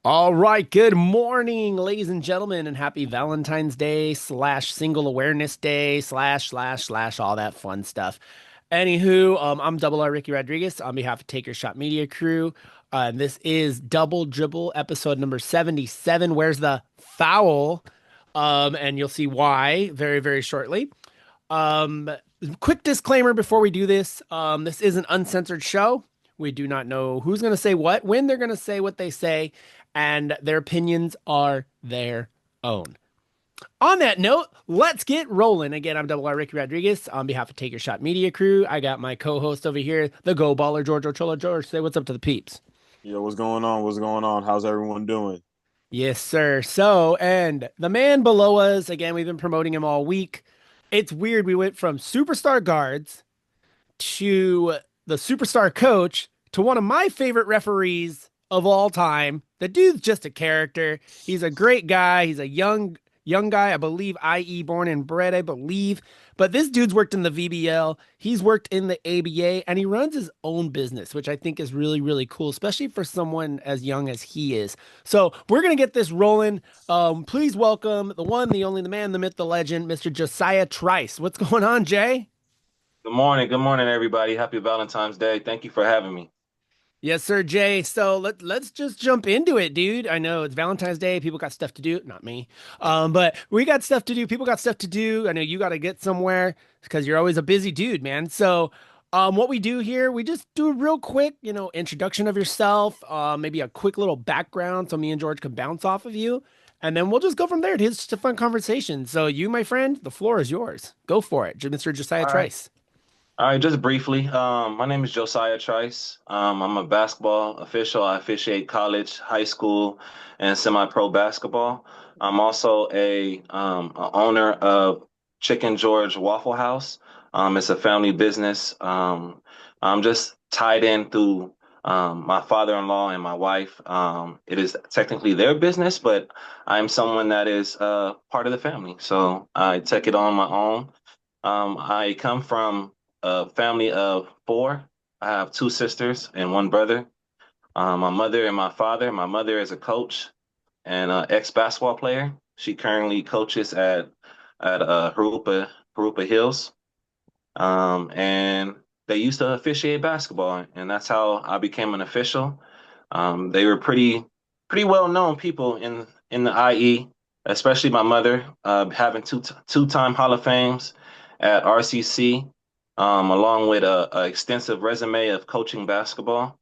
All right, good morning, ladies and gentlemen, and happy Valentine's Day slash Single Awareness Day slash all that fun stuff. Anywho, I'm Double R Ricky Rodriguez on behalf of Take Your Shot Media Crew. And this is Double Dribble episode number 77. Where's the foul? And you'll see why very shortly. Um, Quick disclaimer before we do this. This is an uncensored show. We do not know who's going to say what, when they're going to say what they say, and their opinions are their own. On that note, let's get rolling. Again, I'm Double R Ricky Rodriguez on behalf of Take Your Shot Media Crew. I got my co-host over here, the Go Baller George Ochola. George, say what's up to the peeps. Yo, what's going on? What's going on? How's everyone doing? Yes, sir. So, and the man below us, again, we've been promoting him all week. It's weird. We went from superstar guards to the superstar coach to one of my favorite referees of all time. The dude's just a character. He's a great guy. He's a young guy, I believe, IE born and bred, I believe. But this dude's worked in the VBL, he's worked in the ABA, and he runs his own business, which I think is really cool, especially for someone as young as he is. So we're gonna get this rolling. Please welcome the one, the only, the man, the myth, the legend, Mr. Josiah Trice. What's going on, Jay? Good morning, everybody. Happy Valentine's Day. Thank you for having me. Yes, sir, Jay. So let's just jump into it, dude. I know it's Valentine's Day. People got stuff to do. Not me. But we got stuff to do. People got stuff to do. I know you got to get somewhere because you're always a busy dude, man. So, what we do here, we just do a real quick, introduction of yourself. Maybe a quick little background, so me and George can bounce off of you, and then we'll just go from there. It's just a fun conversation. So, you, my friend, the floor is yours. Go for it, Mr. Josiah All right. Trice. All right, just briefly, my name is Josiah Trice. I'm a basketball official. I officiate college, high school, and semi-pro basketball. I'm also a owner of Chicken George Waffle House. It's a family business. I'm just tied in through my father-in-law and my wife. It is technically their business, but I'm someone that is part of the family. So I take it on my own. I come from a family of four. I have two sisters and one brother. My mother and my father. My mother is a coach and an ex-basketball player. She currently coaches at Harupa Hills. And they used to officiate basketball, and that's how I became an official. They were pretty well known people in the IE, especially my mother, having two-time Hall of Fames at RCC, along with a extensive resume of coaching basketball.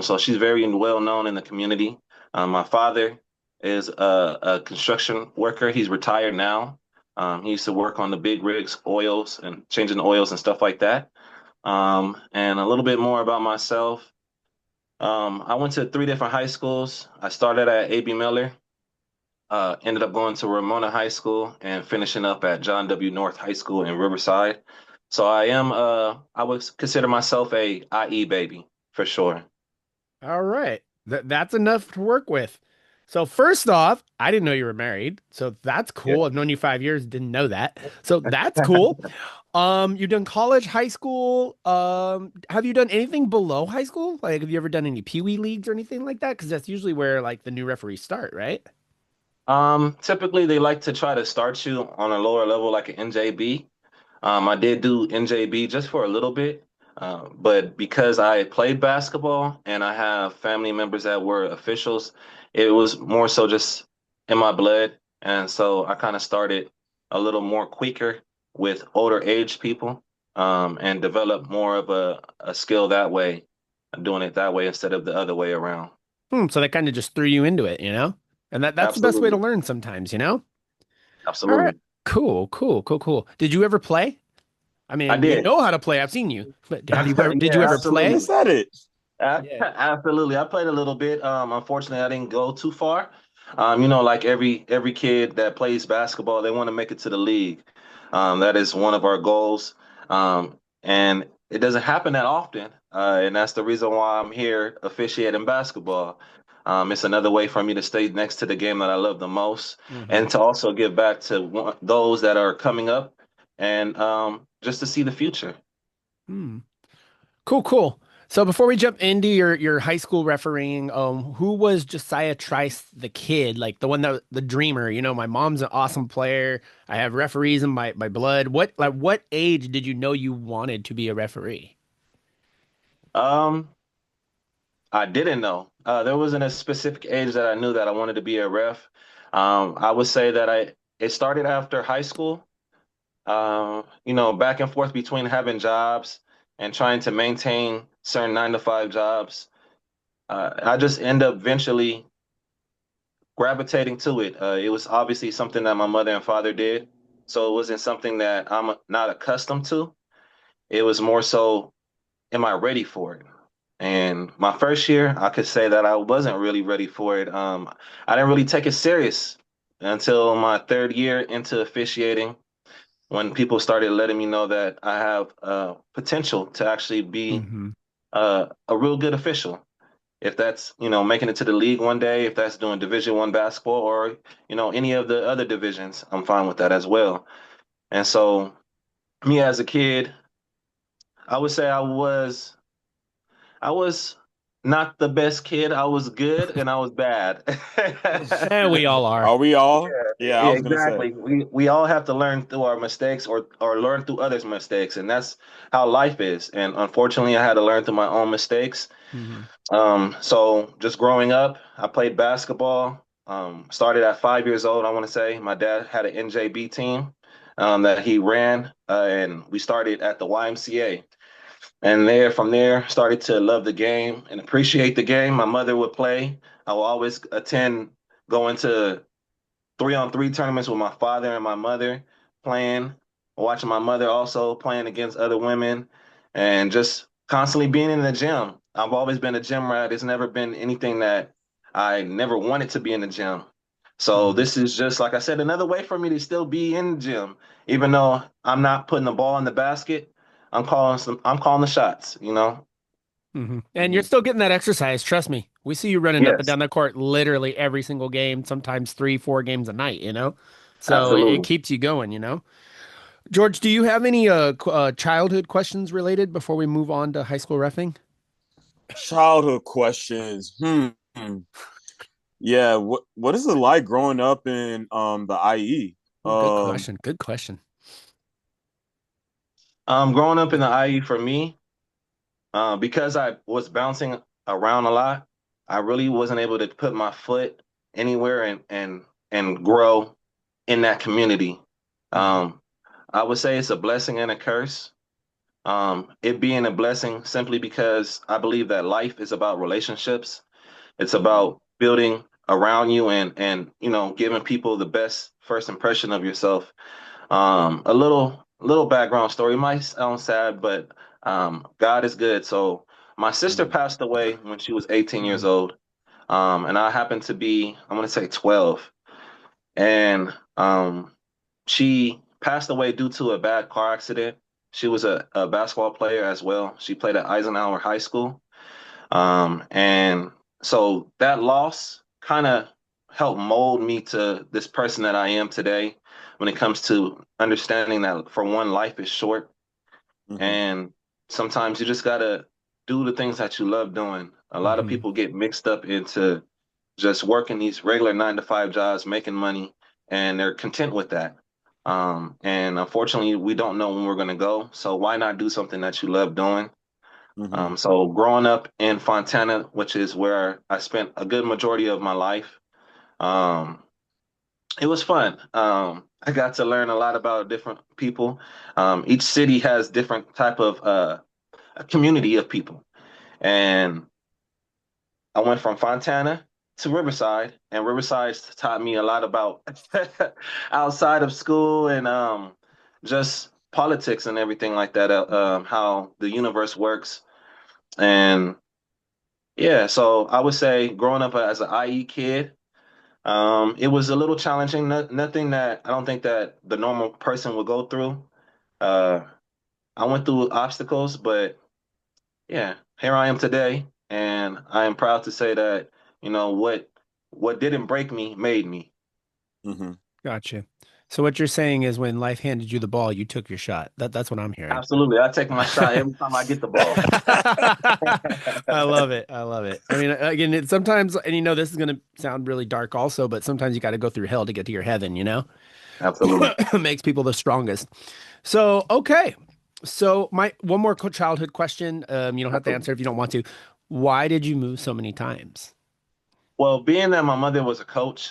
So she's very well known in the community. My father is a construction worker. He's retired now. He used to work on the big rigs, oils, and changing the oils and stuff like that. And a little bit more about myself. I went to three different high schools. I started at A.B. Miller, ended up going to Ramona High School and finishing up at John W. North High School in Riverside. So I would consider myself a IE baby for sure. All right. That's enough to work with. So first off, I didn't know you were married. So that's Yeah. cool. I've known you 5 years, didn't know that. So that's cool. You've done college, high school. Have you done anything below high school? Like, have you ever done any Pee-wee leagues or anything like that? Because that's usually where like the new referees start, right? Typically they like to try to start you on a lower level like an NJB. I did do NJB just for a little bit, but because I played basketball and I have family members that were officials, it was more so just in my blood. And so I kind of started a little more quicker with older age people, and developed more of a skill that way, doing it that way instead of the other way around. So they kind of just threw you into it, you know? And that's the best way to Absolutely. learn sometimes, you know? All right. Absolutely. Cool. Did you ever play? I I mean, you did. know how to play. I've seen you. But did you Yeah, ever You play? absolutely. said it. Yeah. Absolutely. I played a little bit. Unfortunately, I didn't go too far. Like every kid that plays basketball, they want to make it to the league. That is one of our goals. And it doesn't happen that often. And that's the reason why I'm here officiating basketball. It's another way for me to stay next to the game that I love the most, Hmm. and to also give back to those that are coming up, and just to see the future. Hmm. Cool. So before we jump into your high school refereeing, who was Josiah Trice the kid, like the one that the dreamer? You know, my mom's an awesome player. I have referees in my blood. What age did you know you wanted to be a referee? Um, I didn't know. There wasn't a specific age that I knew that I wanted to be a ref. I would say that it started after high school. Back and forth between having jobs and trying to maintain certain 9 to 5 jobs. I just end up eventually gravitating to it. It was obviously something that my mother and father did, so it wasn't something that I'm not accustomed to. It was more so, am I ready for it? And my first year, I could say that I wasn't really ready for it. I didn't really take it serious until my third year into officiating, when people started letting me know that I have potential to actually be Hmm. a real good official. If that's, making it to the league one day, if that's doing Division 1 basketball or, any of the other divisions, I'm fine with that as well. And so me as a kid, I would say I was not the best kid. I was good and I was bad. We all are. Are we all? Yeah, Yeah, I yeah, was gonna say. exactly. We all have to learn through our mistakes or learn through others' mistakes, and that's how life is. And unfortunately, I had to learn through my own mistakes. Hmm. So just growing up, I played basketball. Started at 5 years old, I want to say. My dad had an NJB team that he ran, and we started at the YMCA. And from there, started to love the game and appreciate the game. My mother would play. I would always attend, going to 3-on-3 tournaments with my father and my mother playing, watching my mother also playing against other women, and just constantly being in the gym. I've always been a gym rat. It's never been anything that I never wanted to be in the gym. So Hmm. this is just, like I said, another way for me to still be in the gym, even though I'm not putting the ball in the basket. I'm calling the shots, you know? Hmm. And you're Hmm. still getting that exercise. Trust me. We see you running up and Yes, down the court literally every single game, sometimes three, four games a night, you know? So it absolutely. keeps you going, you know? George, do you have any childhood questions related before we move on to high school reffing? Childhood questions. Yeah, what is it like growing up in the IE? Oh, good Um, question. Good question. Growing up in the IE for me, because I was bouncing around a lot, I really wasn't able to put my foot anywhere and grow in that community. Hmm. Um, I would say it's a blessing and a curse. It being a blessing simply because I believe that life is about relationships. It's mhm, about building around you and giving people the best first impression of yourself. A little background story might sound sad, but God is good. So my sister mhm, passed away when she was 18 years Hmm. old, and I happened to be, I'm gonna say 12, and she passed away due to a bad car accident. She was a basketball player as well. She played at Eisenhower High School, and so that loss kind of helped mold me to this person that I am today when it comes to understanding that, for one, life is short, mhm, and sometimes you just gotta do the things that you love doing. A lot of Hmm. people get mixed up into just working these regular 9 to 5 jobs, making money, and they're content with that. And unfortunately, we don't know when we're gonna go. So why not do something that you love doing? mhm, So growing up in Fontana, which is where I spent a good majority of my life, um, it was fun. I got to learn a lot about different people. Each city has different type of a community of people, and I went from Fontana to Riverside, and Riverside taught me a lot about outside of school and just politics and everything like that. How the universe works, and yeah. So I would say growing up as an IE kid, it was a little challenging. Nothing that I don't think that the normal person would go through. Uh, I went through obstacles, but yeah, here I am today, and I am proud to say that, what didn't break me made me. mhm. Gotcha. So what you're saying is when life handed you the ball, you took your shot. That's what I'm hearing. Absolutely. I take my shot every time I get the ball. I love it. I love it. I mean, again, sometimes, and this is going to sound really dark also, but sometimes you got to go through hell to get to your heaven, Absolutely. Makes people the strongest. So, okay. So, my one more childhood question. You don't have to Absolutely. answer if you don't want to. Why did you move so many times? Well, being that my mother was a coach,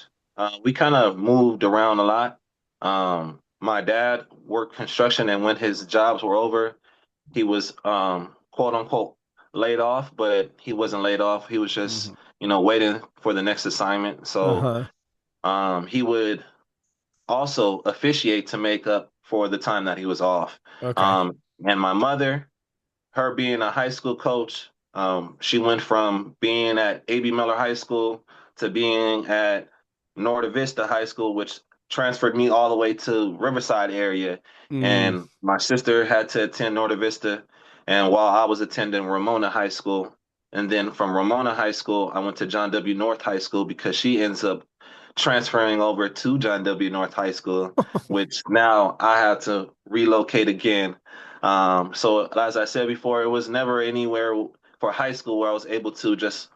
we kind of moved around a lot. My dad worked construction, and when his jobs were over, he was quote unquote laid off, but he wasn't laid off. He was just, Hmm. waiting for the next assignment. So Uh-huh. he would also officiate to make up for the time that he was off. Okay. And my mother, her being a high school coach, she went from being at A.B. Miller High School to being at Norte Vista High School, which transferred me all the way to Riverside area. Mm. And my sister had to attend Norte Vista, and while I was attending Ramona High School, and then from Ramona High School, I went to John W. North High School because she ends up transferring over to John W. North High School, which now I had to relocate again. So as I said before, it was never anywhere for high school where I was able to just,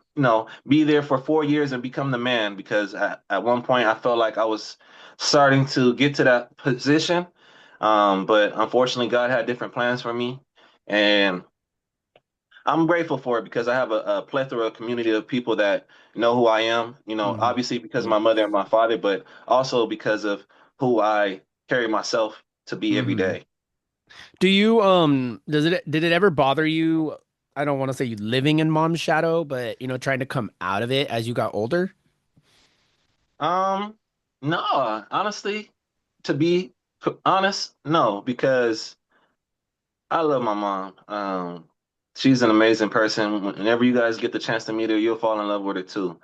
be there for 4 years and become the man because at one point I felt like I was starting to get to that position. But unfortunately, God had different plans for me. And I'm grateful for it because I have a plethora of community of people that know who I am, Hmm. obviously because of my mother and my father, but also because of who I carry myself to be every Hmm. day. Do you did it ever bother you? I don't want to say you living in mom's shadow, but trying to come out of it as you got older? Um, no, honestly, to be honest, no, because I love my mom. She's an amazing person. Whenever you guys get the chance to meet her, you'll fall in love with her too.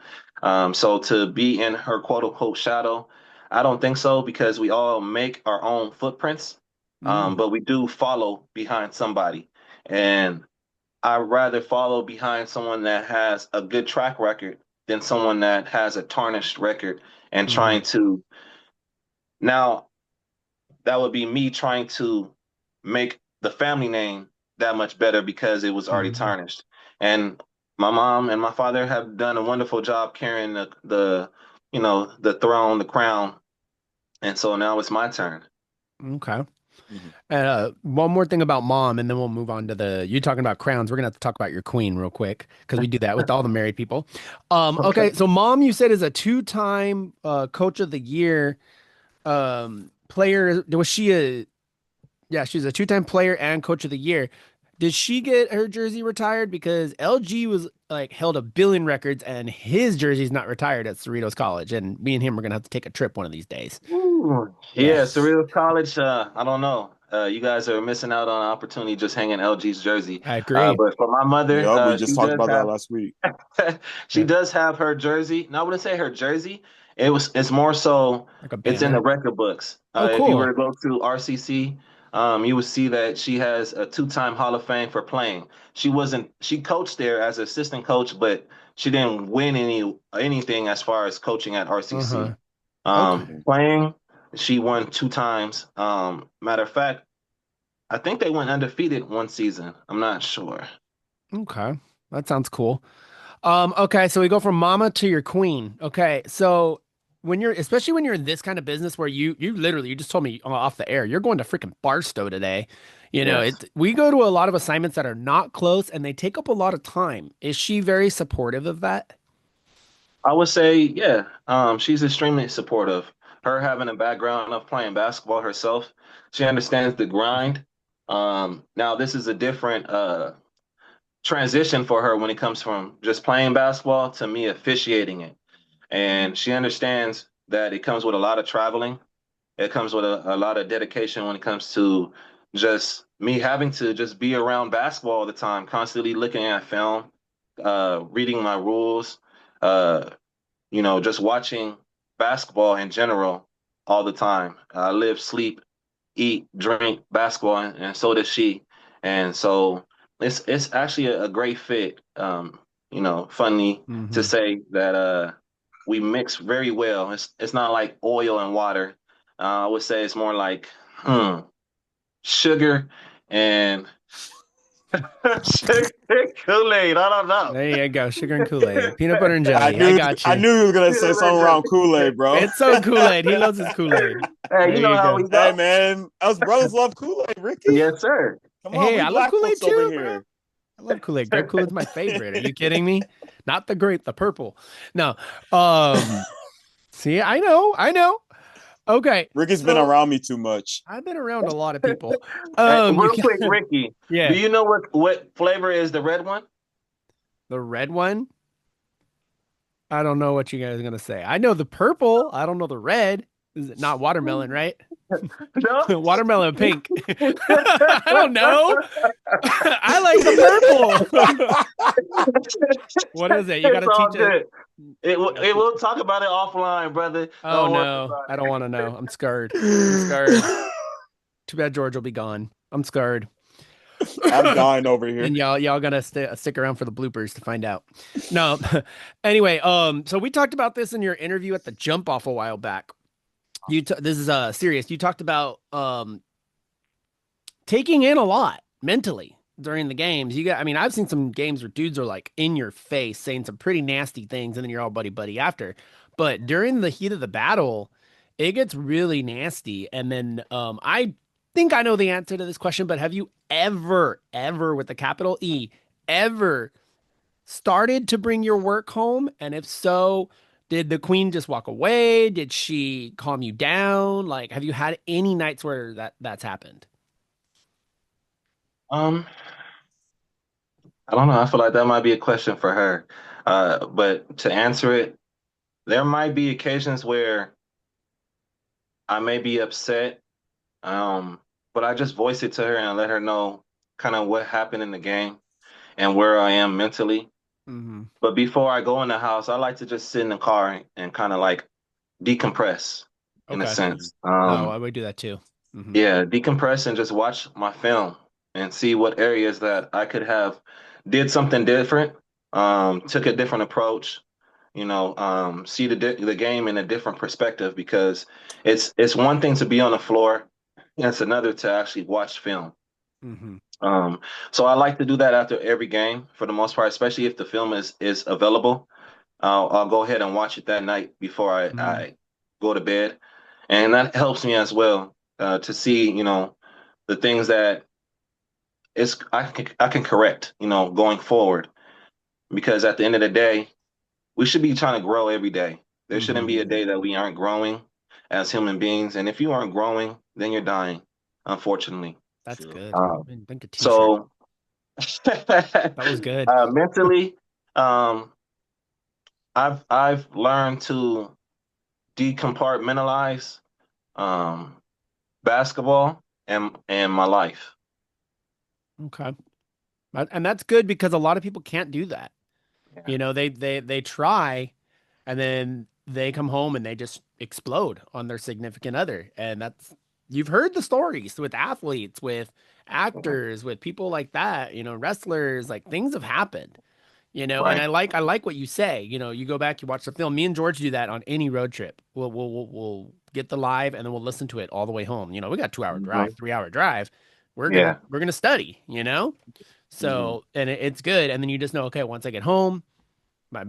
So to be in her quote unquote shadow, I don't think so because we all make our own footprints, Mm. but we do follow behind somebody. And I'd rather follow behind someone that has a good track record than someone that has a tarnished record and Hmm. trying to now that would be me trying to make the family name that much better because it was already Hmm. tarnished. And my mom and my father have done a wonderful job carrying the throne, the crown. And so now it's my turn. Okay. Mhm. And one more thing about mom, and then we'll move on to you talking about crowns. We're gonna have to talk about your queen real quick because we do that with all the married people. Okay, Okay. so mom, you said is a two-time coach of the year player. Was she a Yeah, she's a two-time player and coach of the year. Did she get her jersey retired? Because LG was like held a billion records and his jersey's not retired at Cerritos College. And me and him are gonna have to take a trip one of these days. Ooh, Yeah, yeah, Cerritos College. I don't know. You guys are missing out on an opportunity just hanging LG's jersey. I agree. But for my mother, Yeah, we just she talked does about that have last week. she Yeah, does have her jersey. No, I wouldn't say her jersey. It's more so like a it's in the banner. record books. Oh, If you cool. were to go to RCC, you would see that she has a two-time Hall of Fame for playing. She coached there as assistant coach, but she didn't win anything as far as coaching at RCC. Uh-huh. Okay. Playing, she won two times. Matter of fact, I think they went undefeated one season. I'm not sure. Okay. That sounds cool. Okay, so we go from mama to your queen. Okay, so especially when you're in this kind of business where you literally you just told me off the air, you're going to freaking Barstow today. Yes. We go to a lot of assignments that are not close and they take up a lot of time. Is she very supportive of that? I would say, yeah, she's extremely supportive. Her having a background of playing basketball herself, she understands the grind. Now this is a different transition for her when it comes from just playing basketball to me officiating it. And she understands that it comes with a lot of traveling. It comes with a lot of dedication when it comes to just me having to just be around basketball all the time, constantly looking at film, reading my rules, uh, just watching basketball in general all the time. I live, sleep, eat, drink basketball, and so does she. And so it's actually a great fit. Funny to Hmm. say that we mix very well. It's not like oil and water. I would say it's more like sugar and sugar and Kool-Aid. I don't know. There you go. Sugar and Kool-Aid, peanut butter and jelly. I got I you. knew you was gonna say Peanut something butter around Kool-Aid, bro. It's so Kool-Aid. He loves his Kool-Aid. Hey, There you know you how go. we Hey go. man, us brothers love Kool-Aid, Ricky. Yes, sir. Come on, Hey, we I love black Kool-Aid folks over too, bro. here. I love Kool-Aid. Grape Kool-Aid's my favorite. Are you kidding me? Not the grape, the purple. No. Um, See, I know. Okay, Ricky's been so around me too much. I've been around a lot of people. You Real quick, can, Ricky, do yeah, you know what flavor is the red one? the red one. I don't know what you guys are gonna say. I know the purple. I don't know the red. Is it not watermelon, right? No. Watermelon pink. I don't know. I like the purple. What is it? You got It's to all teach it. good. You got to It teach will it. talk about it offline, brother. Oh Don't worry no, about I don't want to know. I'm scared. I'm scared. Too bad George will be gone. I'm scared. I'm dying over here. And y'all gotta stick around for the bloopers to find out. No, anyway, so we talked about this in your interview at the Jump Off a while back. This is serious. You talked about taking in a lot mentally during the games. I mean, I've seen some games where dudes are like in your face saying some pretty nasty things, and then you're all buddy buddy after. But during the heat of the battle, it gets really nasty. And then I think I know the answer to this question, but have you ever with the capital E, ever started to bring your work home? And if so, did the queen just walk away? Did she calm you down? Like, have you had any nights where that's happened? it. I don't know. I feel like that might be a question for her. But to answer it, there might be occasions where I may be upset, um, but I just voice it to her and let her know kind of what happened in the game and where I am mentally. Hmm. But before I go in the house, I like to just sit in the car and kind of like decompress in a Okay. sense. No, I would do that too. Hmm. Yeah, decompress and just watch my film and see what areas that I could have did something different, took a different approach, see the game in a different perspective because it's one thing to be on the floor, and it's another to actually watch film. Hmm. Um, so I like to do that after every game for the most part, especially if the film is available. I'll go ahead and watch it that night before Hmm. I go to bed, and that helps me as well to see, the things that I can correct, going forward. Because at the end of the day, we should be trying to grow every day. There shouldn't Hmm. be a day that we aren't growing as human beings, and if you aren't growing, then you're dying, unfortunately. That's True. good. Um, Think a t-shirt. so That was good. mentally, um, I've learned to decompartmentalize um, basketball and my life. Okay. And that's good because a lot of people can't do that. Yeah. You know, they try and then they come home and they just explode on their significant other. And that's you've heard the stories with athletes, with actors, with people like that, wrestlers, like things have happened. And Right. I like what you say. You go back, you watch the film. Me and George do that on any road trip. We'll get the live and then we'll listen to it all the way home. We got 2 hour drive, Mhm. 3 hour drive. We're gonna Yeah. we're gonna study, Mhm. So and it's good. And then you just know, okay, once I get home, my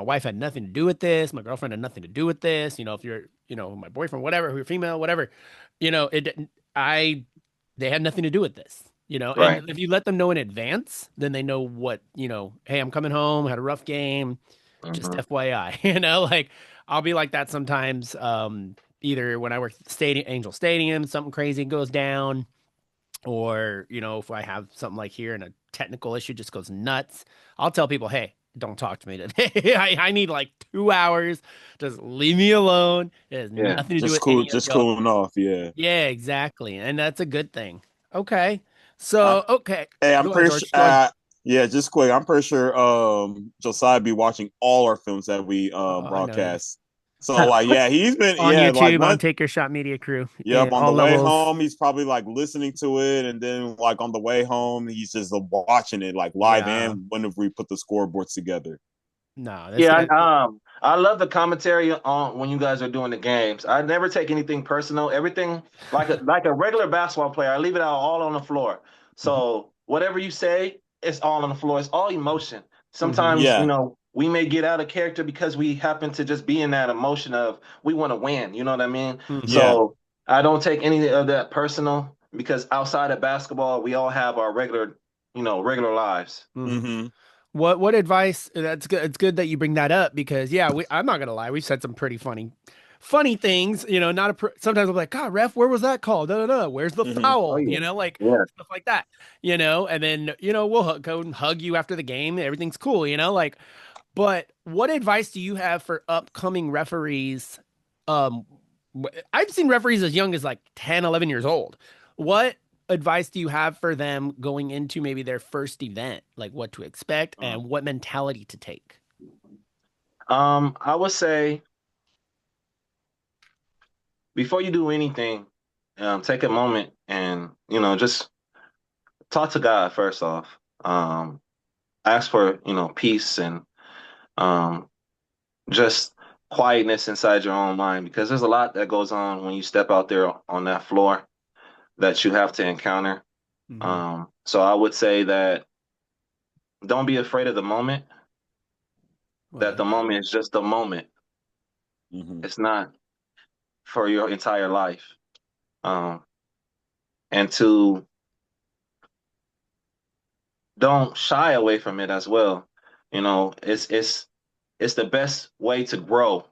wife had nothing to do with this. My girlfriend had nothing to do with this. If you're, my boyfriend, whatever, who you're female, whatever, it didn't, they had nothing to do with this, and Right. if you let them know in advance, then they know what, hey, I'm coming home, had a rough game, just Hmm. FYI, like I'll be like that sometimes, either when I work at the stadium, Angel Stadium, something crazy goes down, or if I have something like here and a technical issue just goes nuts, I'll tell people, hey, don't talk to me today. I need like 2 hours. Just leave me alone. It has Yeah. nothing to do with any of Just y'all. cooling off. Yeah. Yeah, exactly. And that's a good thing. Okay. I, So, okay. hey, I'm Go ahead, pretty sure. George. Go ahead. Yeah, just quick. I'm pretty sure Josiah be watching all our films that we Oh, I know he broadcast. So like, yeah, he's been on like YouTube on one. Take Your Shot Media Crew. Yep, Yeah, on all the way levels. home, he's probably like listening to it, and then like on the way home, he's just watching it like live Yeah. and whenever we put the scoreboards together. No, this Yeah. guy. I love the commentary on when you guys are doing the games. I never take anything personal. Everything like a regular basketball player, I leave it out all on the floor. Mhm. So whatever you say, it's all on the floor. It's all emotion. Mhm. Sometimes, Yeah. we may get out of character because we happen to just be in that emotion of we want to win. You know what I mean? Mhm. Yeah. So I don't take any of that personal because outside of basketball, we all have our regular lives. Mhm. Hmm. What advice? That's good. It's good that you bring that up because yeah, I'm not gonna lie, we've said some pretty funny things. Not sometimes I'm like, God, ref, where was that call? Da da da. Where's the Hmm. Oh foul? yeah. Like Yeah. stuff like that. And then we'll go and hug you after the game. Everything's cool. Like. But what advice do you have for upcoming referees? Um, I've seen referees as young as like 10, 11 years old. What advice do you have for them going into maybe their first event? Like what to expect and what mentality to take? I would say before you do anything, take a moment and just talk to God first off. Ask for peace and um, just quietness inside your own mind because there's a lot that goes on when you step out there on that floor that you have to encounter. Hmm. So I would say that don't be afraid of the moment. I That the like that. moment is just a moment. Hmm. It's not for your entire life. Um, and to don't shy away from it as well. It's the best way to grow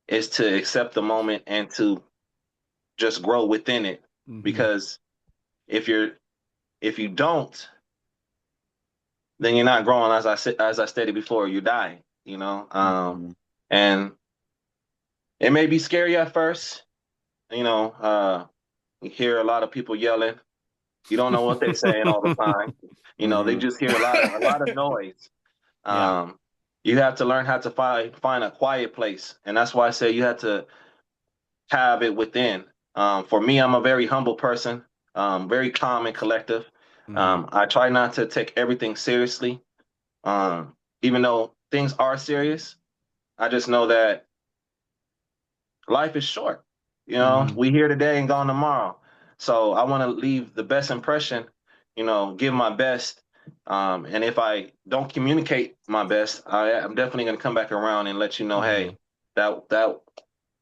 is to accept the moment and to just grow within it. Hmm. Because if you're if you don't, then you're not growing. As I stated before, you're dying. Hmm. And it may be scary at first. You hear a lot of people yelling. You don't know what they're saying all the time. They Hmm. just hear a lot of noise. Yeah. Um, you have to learn how to find a quiet place, and that's why I say you have to have it within. For me, I'm a very humble person, very calm and collective. Hmm. I try not to take everything seriously, um, even though things are serious. I just know that life is short. Hmm. We here today and gone tomorrow. So I want to leave the best impression, give my best. And if I don't communicate my best, I'm definitely going to come back around and let you know, Hmm. hey, that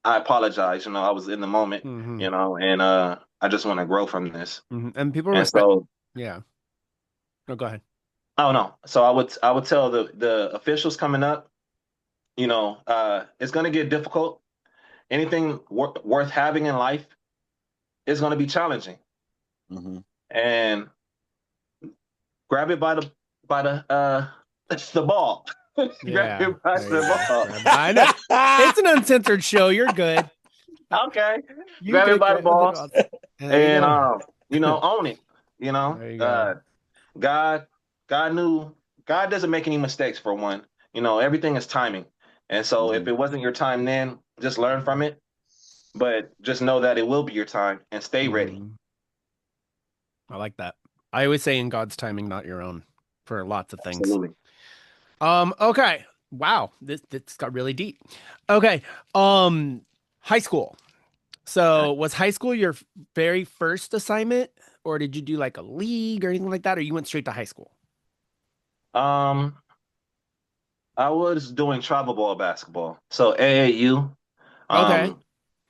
I apologize. I was in the moment, Hmm. and I just want to grow from this. And people And respect. so, Yeah. No, go ahead. I don't know. So I would tell the officials coming up, it's going to get difficult. Anything worth having in life is going to be challenging. Hmm. And grab it by the the ball. Grab Yeah. it by There you the go. ball. I know. It's an uncensored show. You're good. Uh, Okay. You Grab it good. by the Grab the ball balls. And there you and go. own it. You know, There you go. uh, God, God knew. God doesn't make any mistakes for one. Everything is timing. And so if Hmm. it wasn't your time then, just learn from it. But just know that it will be your time and stay ready. Hmm. I like that. I always say in God's timing, not your own, for lots of things. Absolutely. Okay. Wow. This got really deep. Okay. Um, High school. Okay. So was high school your very first assignment, or did you do like a league or anything like that, or you went straight to high school? Um, I was doing travel ball basketball. So AAU. Okay. Um,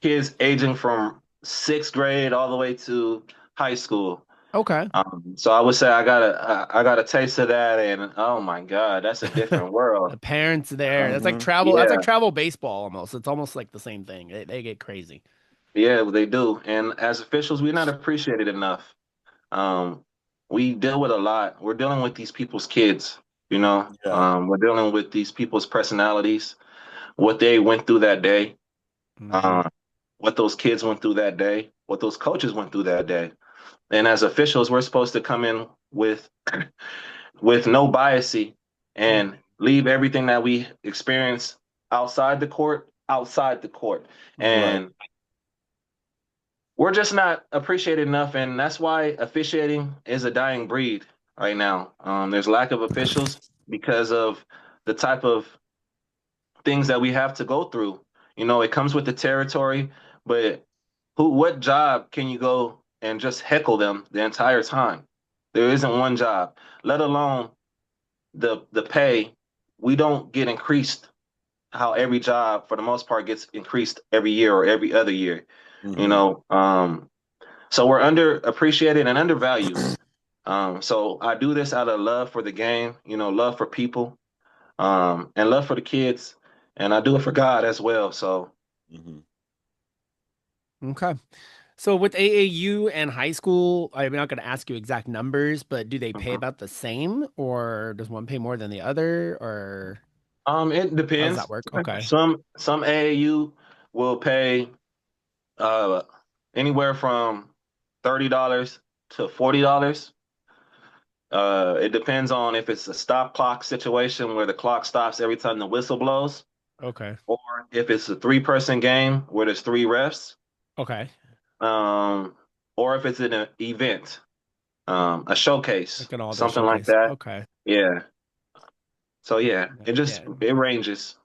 kids aging from sixth grade all the way to high school. Okay. So I would say I got a taste of that, and oh my God, that's a different world. The parents there. That's like Hmm. travel. That's like Yeah, travel baseball almost. It's almost like the same thing. They get crazy. yeah, they do. And as officials, we're not appreciated enough. Um, we deal with a lot. We're dealing with these people's kids, you know. Yeah. We're dealing with these people's personalities, what they went through that day, Hmm. uh, what those kids went through that day, what those coaches went through that day. And as officials, we're supposed to come in with no biasy and leave everything that we experience outside the court. Hmm. Right. And we're just not appreciated enough, and that's why officiating is a dying breed right now. There's lack of officials because of the type of things that we have to go through. It comes with the territory, but what job can you go and just heckle them the entire time? There isn't one job, let alone the pay. We don't get increased how every job for the most part gets increased every year or every other year. You Mm-hmm. know, um, so we're underappreciated and undervalued. So I do this out of love for the game, love for people, and love for the kids, and I do it for God as well. So Mm-hmm. Okay. So with AAU and high school, I'm not going to ask you exact numbers, but do they pay mhm. about the same, or does one pay more than the other, or It how does that depends. work? Okay. Some AAU will pay uh anywhere from $30 to $40. It depends on if it's a stop clock situation where the clock stops every time the whistle blows, Okay. or if it's a three-person game where there's three refs, Okay. um, or if it's an event, a showcase, Like an all-day something like showcase. that. Okay. Yeah. So yeah, Yeah. it Yeah. ranges.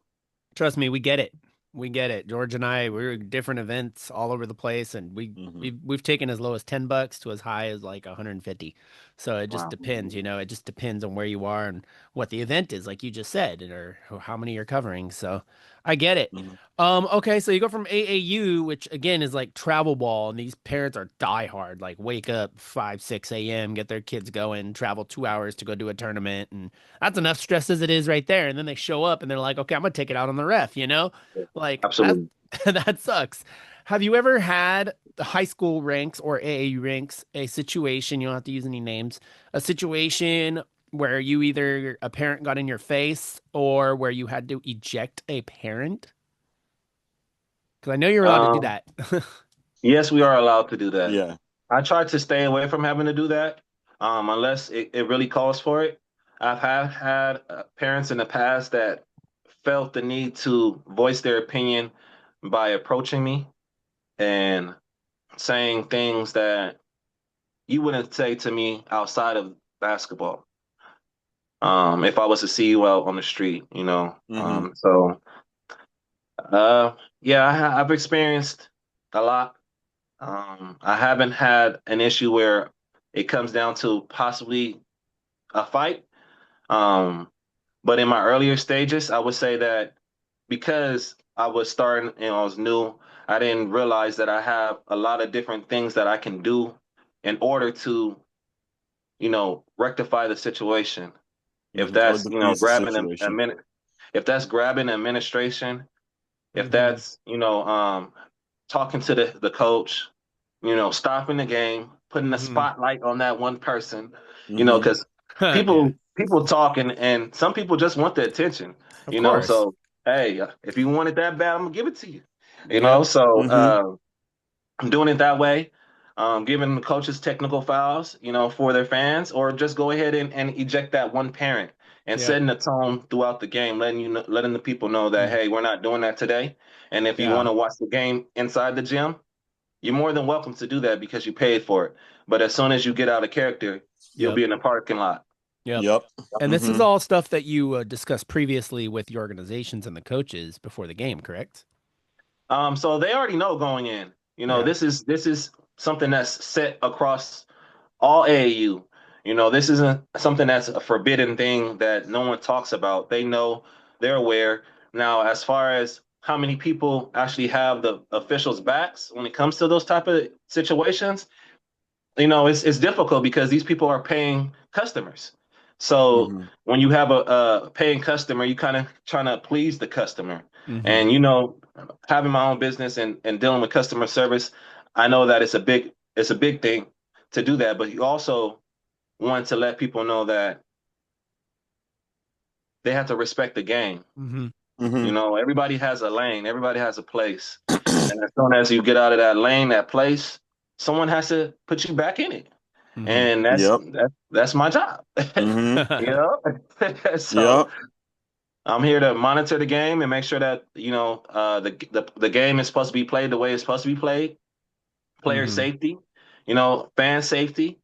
Trust me, we get it. We get it. George and I, we're at different events all over the place, and Mm-hmm. we've taken as low as $10 to as high as like 150. So it just Wow. depends, it just depends on where you are and what the event is, like you just said, or how many you're covering. So I get it. Mm-hmm. Okay, so you go from AAU, which again is like travel ball, and these parents are diehard, like wake up 5, 6 a.m., get their kids going, travel 2 hours to go do a tournament, and that's enough stress as it is right there. And then they show up and they're like, okay, I'm gonna take it out on the ref. Like that Absolutely. that sucks. Have you ever had the high school ranks or AAU ranks a situation, you don't have to use any names, a situation where you either a parent got in your face or where you had to eject a parent? Because I know you're allowed to do Um, that. yes, we are allowed to do that. Yeah. I try to stay away from having to do that, unless it really calls for it. I've had parents in the past that felt the need to voice their opinion by approaching me and saying things that you wouldn't say to me outside of basketball. If I was to see you out on the street. Mm-hmm. Uh, yeah, I've experienced a lot. I haven't had an issue where it comes down to possibly a fight. Um, but in my earlier stages, I would say that because I was starting and I was new, I didn't realize that I have a lot of different things that I can do in order to, rectify the situation. If Mm-hmm. Or that's, defuse the grabbing a situation. minute, if that's grabbing administration, if Hmm. that's, talking to the coach, stopping the game, putting the Hmm. spotlight on that one person, Mm-hmm. because Yeah, people talk and some people just want the attention, of course. So hey, if you want it that bad, I'm gonna give it to you, Yep. So Mm-hmm. I'm doing it that way. Giving the coaches technical fouls, for their fans, or just go ahead and eject that one parent and Yep. setting the tone throughout the game, letting the people know that Mm. hey, we're not doing that today. And if you want Yeah. to watch the game inside the gym, you're more than welcome to do that because you paid for it. But as soon as you get out of character, you'll Yep. be in the parking lot. Yep. Yep. And this is Mm-hmm. all stuff that you discussed previously with the organizations and the coaches before the game, correct? So they already know going in. Yeah. This is something that's set across all AAU. This isn't something that's a forbidden thing that no one talks about. They know, they're aware. Now, as far as how many people actually have the officials' backs when it comes to those type of situations, it's difficult because these people are paying customers. So Mm-hmm. when you have a paying customer, you kind of trying to please the customer. Hmm. And having my own business and dealing with customer service, I know that it's a big thing to do that, but you also want to let people know that they have to respect the game. Hmm. Mm-hmm. Everybody has a lane, everybody has a place. And as soon as you get out of that lane, that place, someone has to put you back in it. Hmm. And that's Yep. that's that's my job. Mm-hmm. you know so Yep. I'm here to monitor the game and make sure that the game is supposed to be played the way it's supposed to be played. Player Hmm. safety, fan safety,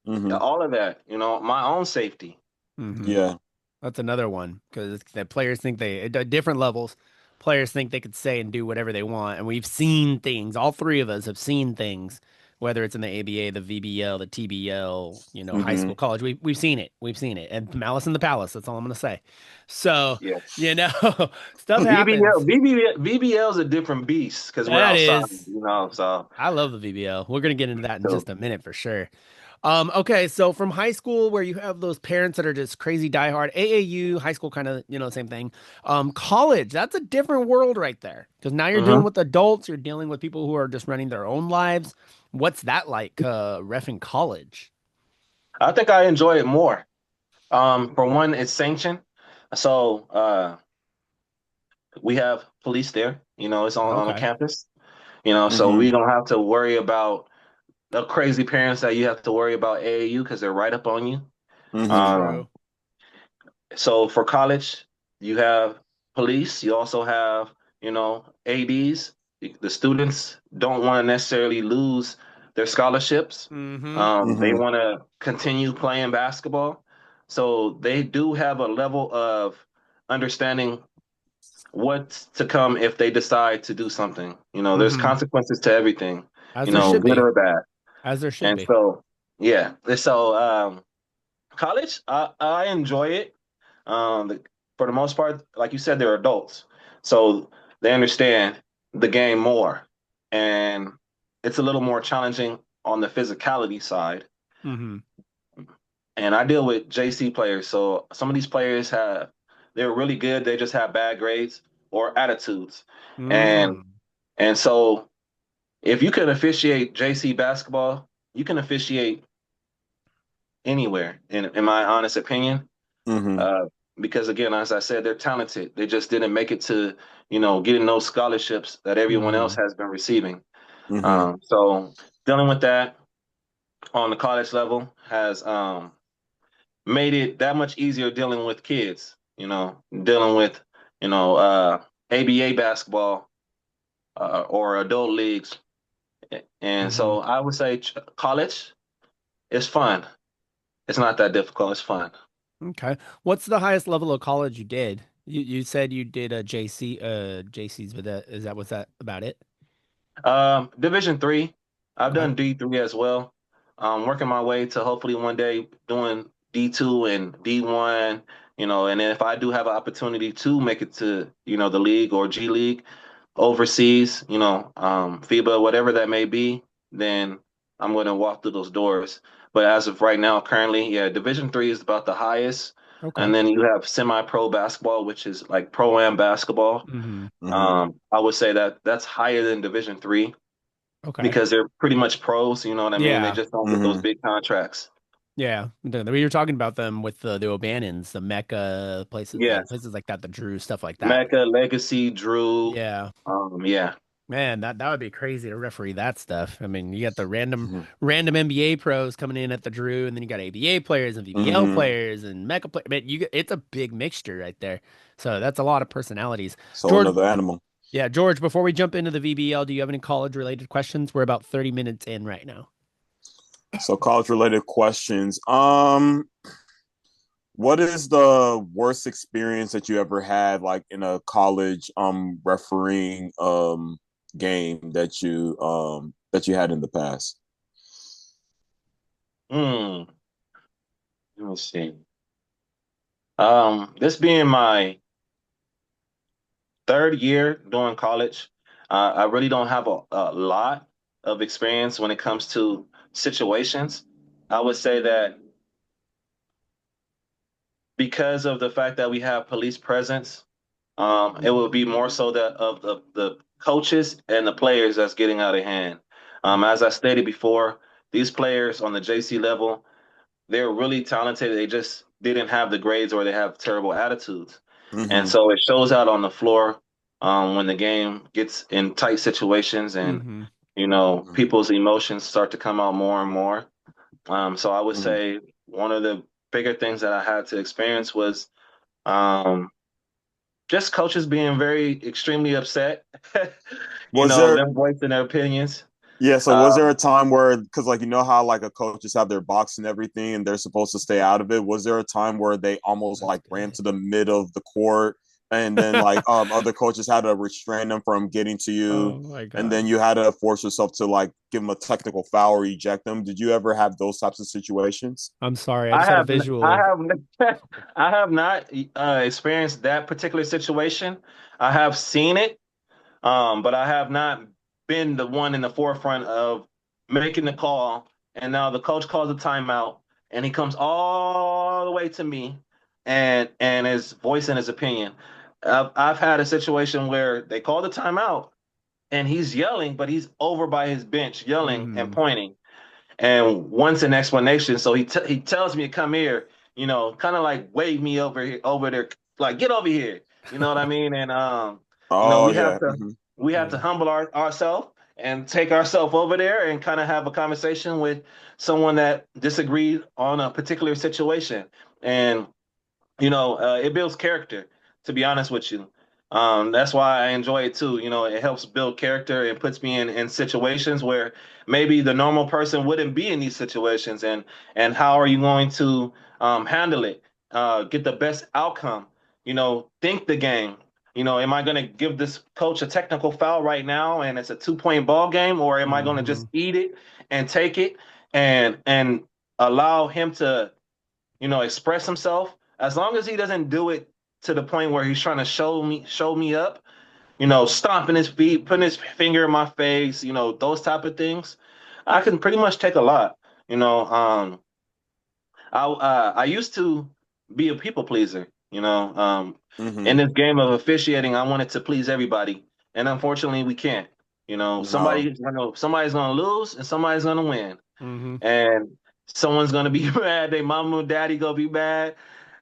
Mm-hmm. all of that. My own safety. Hmm. Yeah. That's another one because the players think they at different levels. Players think they could say and do whatever they want, and we've seen things. All three of us have seen things, whether it's in the ABA, the VBL, the TBL, high Mm-hmm. school, college. We've seen it. We've seen it, and Malice in the Palace. That's all I'm gonna say. So, Yeah. you know, stuff VBL, happens. VBL is a different beast because we're That outside, is. so I love the VBL. We're gonna get into that in so just a minute for sure. Okay, so from high school where you have those parents that are just crazy diehard, AAU, high school kind of, same thing. College, that's a different world right there. Because now you're dealing hmm with adults, you're dealing with people who are just running their own lives. What's that like, ref in college? I think I enjoy it more. For one, it's sanctioned. So we have police there, it's on a Okay. campus, so Mm-hmm. we don't have to worry about the crazy parents that you have to worry about AAU because they're right up on you. That's Mm-hmm. Um, true. so for college, you have police, you also have, ADs. The students don't want to necessarily lose their scholarships. Mm-hmm. They Mm-hmm. want to continue playing basketball. So they do have a level of understanding what's to come if they decide to do something. There's Mm-hmm. consequences to everything, As there should good be. or bad. As there should And be. so, yeah. So, college, I enjoy it. For the most part, like you said, they're adults, so they understand the game more, and it's a little more challenging on the physicality side. Mm-hmm. And I deal with JC players, so some of these players they're really good. They just have bad grades or attitudes, and Mm. and so if you can officiate JC basketball, you can officiate anywhere. In my honest opinion, Mm-hmm. uh, because again, as I said, they're talented. They just didn't make it to, getting those scholarships that everyone else Mm-hmm. has been receiving. Mm-hmm. So dealing with that on the college level has made it that much easier dealing with kids. Dealing with you know uh, ABA basketball or adult leagues, and Mm-hmm. so I would say college is fun. It's not that difficult. It's fun. Okay. What's the highest level of college you did? You said you did a JC JC's, but was that about it? Division three. I've Okay. done D3 as well. Working my way to hopefully one day doing D2 and D1, and then if I do have an opportunity to make it to, the league or G League overseas, FIBA, whatever that may be, then I'm going to walk through those doors. But as of right now, currently, yeah, Division 3 is about the highest. Okay. And then you have semi-pro basketball, which is like pro-am basketball. Mm-hmm. Mm-hmm. I would say that that's higher than Division 3 Okay. because they're pretty much pros. You know what I mean? They Yeah. just don't get those Mm-hmm. big contracts. Yeah. We were talking about them with the O'Bannons, the Mecca places, Yeah, places like that, the Drew, stuff like that. Mecca, Legacy, Drew. Yeah. Yeah, Man, that would be crazy to referee that stuff. I mean, you got the Mm-hmm. random NBA pros coming in at the Drew, and then you got ABA players and VBL Mm-hmm. players and Mecca players. Man, it's a big mixture right there. So that's a lot of personalities. So George, another animal. yeah, George, before we jump into the VBL, do you have any college related questions? We're about 30 minutes in right now. So college related questions. What is the worst experience that you ever had, like in a college refereeing game that you had in the past? Hmm. Let me see. This being my third year doing college, I really don't have a lot of experience when it comes to situations. I would say that because of the fact that we have police presence, it will be more so that of the coaches and the players that's getting out of hand. As I stated before, these players on the JC level, they're really talented. They just didn't have the grades or they have terrible attitudes. And Mm-hmm. so it shows out on the floor when the game gets in tight situations and, Mm-hmm. people's emotions start to come out more and more. So I would Mm-hmm. say one of the bigger things that I had to experience was um, just coaches being very extremely upset, Was there them voicing their opinions. Yeah, so was there Um, a time where, because like you know how like a coaches have their box and everything, and they're supposed to stay out of it? Was there a time where they almost That's like ran good. to the mid of the court, and then like other coaches had to restrain them from getting to you, Oh my and God. then you had to force yourself to like give them a technical foul or eject them? Did you ever have those types of situations? I'm sorry. I I just had a have, visual I of. have, I have not experienced that particular situation. I have seen it, but I have not been the one in the forefront of making the call. And now the coach calls a timeout, and he comes all the way to me, and is voicing his opinion. I've had a situation where they call the timeout, and he's yelling, but he's over by his bench yelling and Mm, pointing and wants an explanation. So he tells me to come here, kind of like wave me over there, like get over here. You know what I mean? And Oh we have yeah. to yeah. humble ourselves and take ourselves over there and kind of have a conversation with someone that disagreed on a particular situation. And it builds character, to be honest with you. That's why I enjoy it too. It helps build character and puts me in situations where maybe the normal person wouldn't be in these situations. And how are you going to handle it? Get the best outcome. Think the game. Am I going to give this coach a technical foul right now and it's a 2-point ball game, or am I going to Hmm. just eat it and take it and allow him to express himself. As long as he doesn't do it to the point where he's trying to show me up, stomping his feet, putting his finger in my face, those type of things, I can pretty much take a lot. You know, I used to be a people pleaser. In Mm-hmm. this game of officiating, I wanted to please everybody, and unfortunately, we can't. No. Somebody's gonna lose and somebody's gonna win, Hmm. and someone's gonna be mad. Their mama and daddy gonna be mad.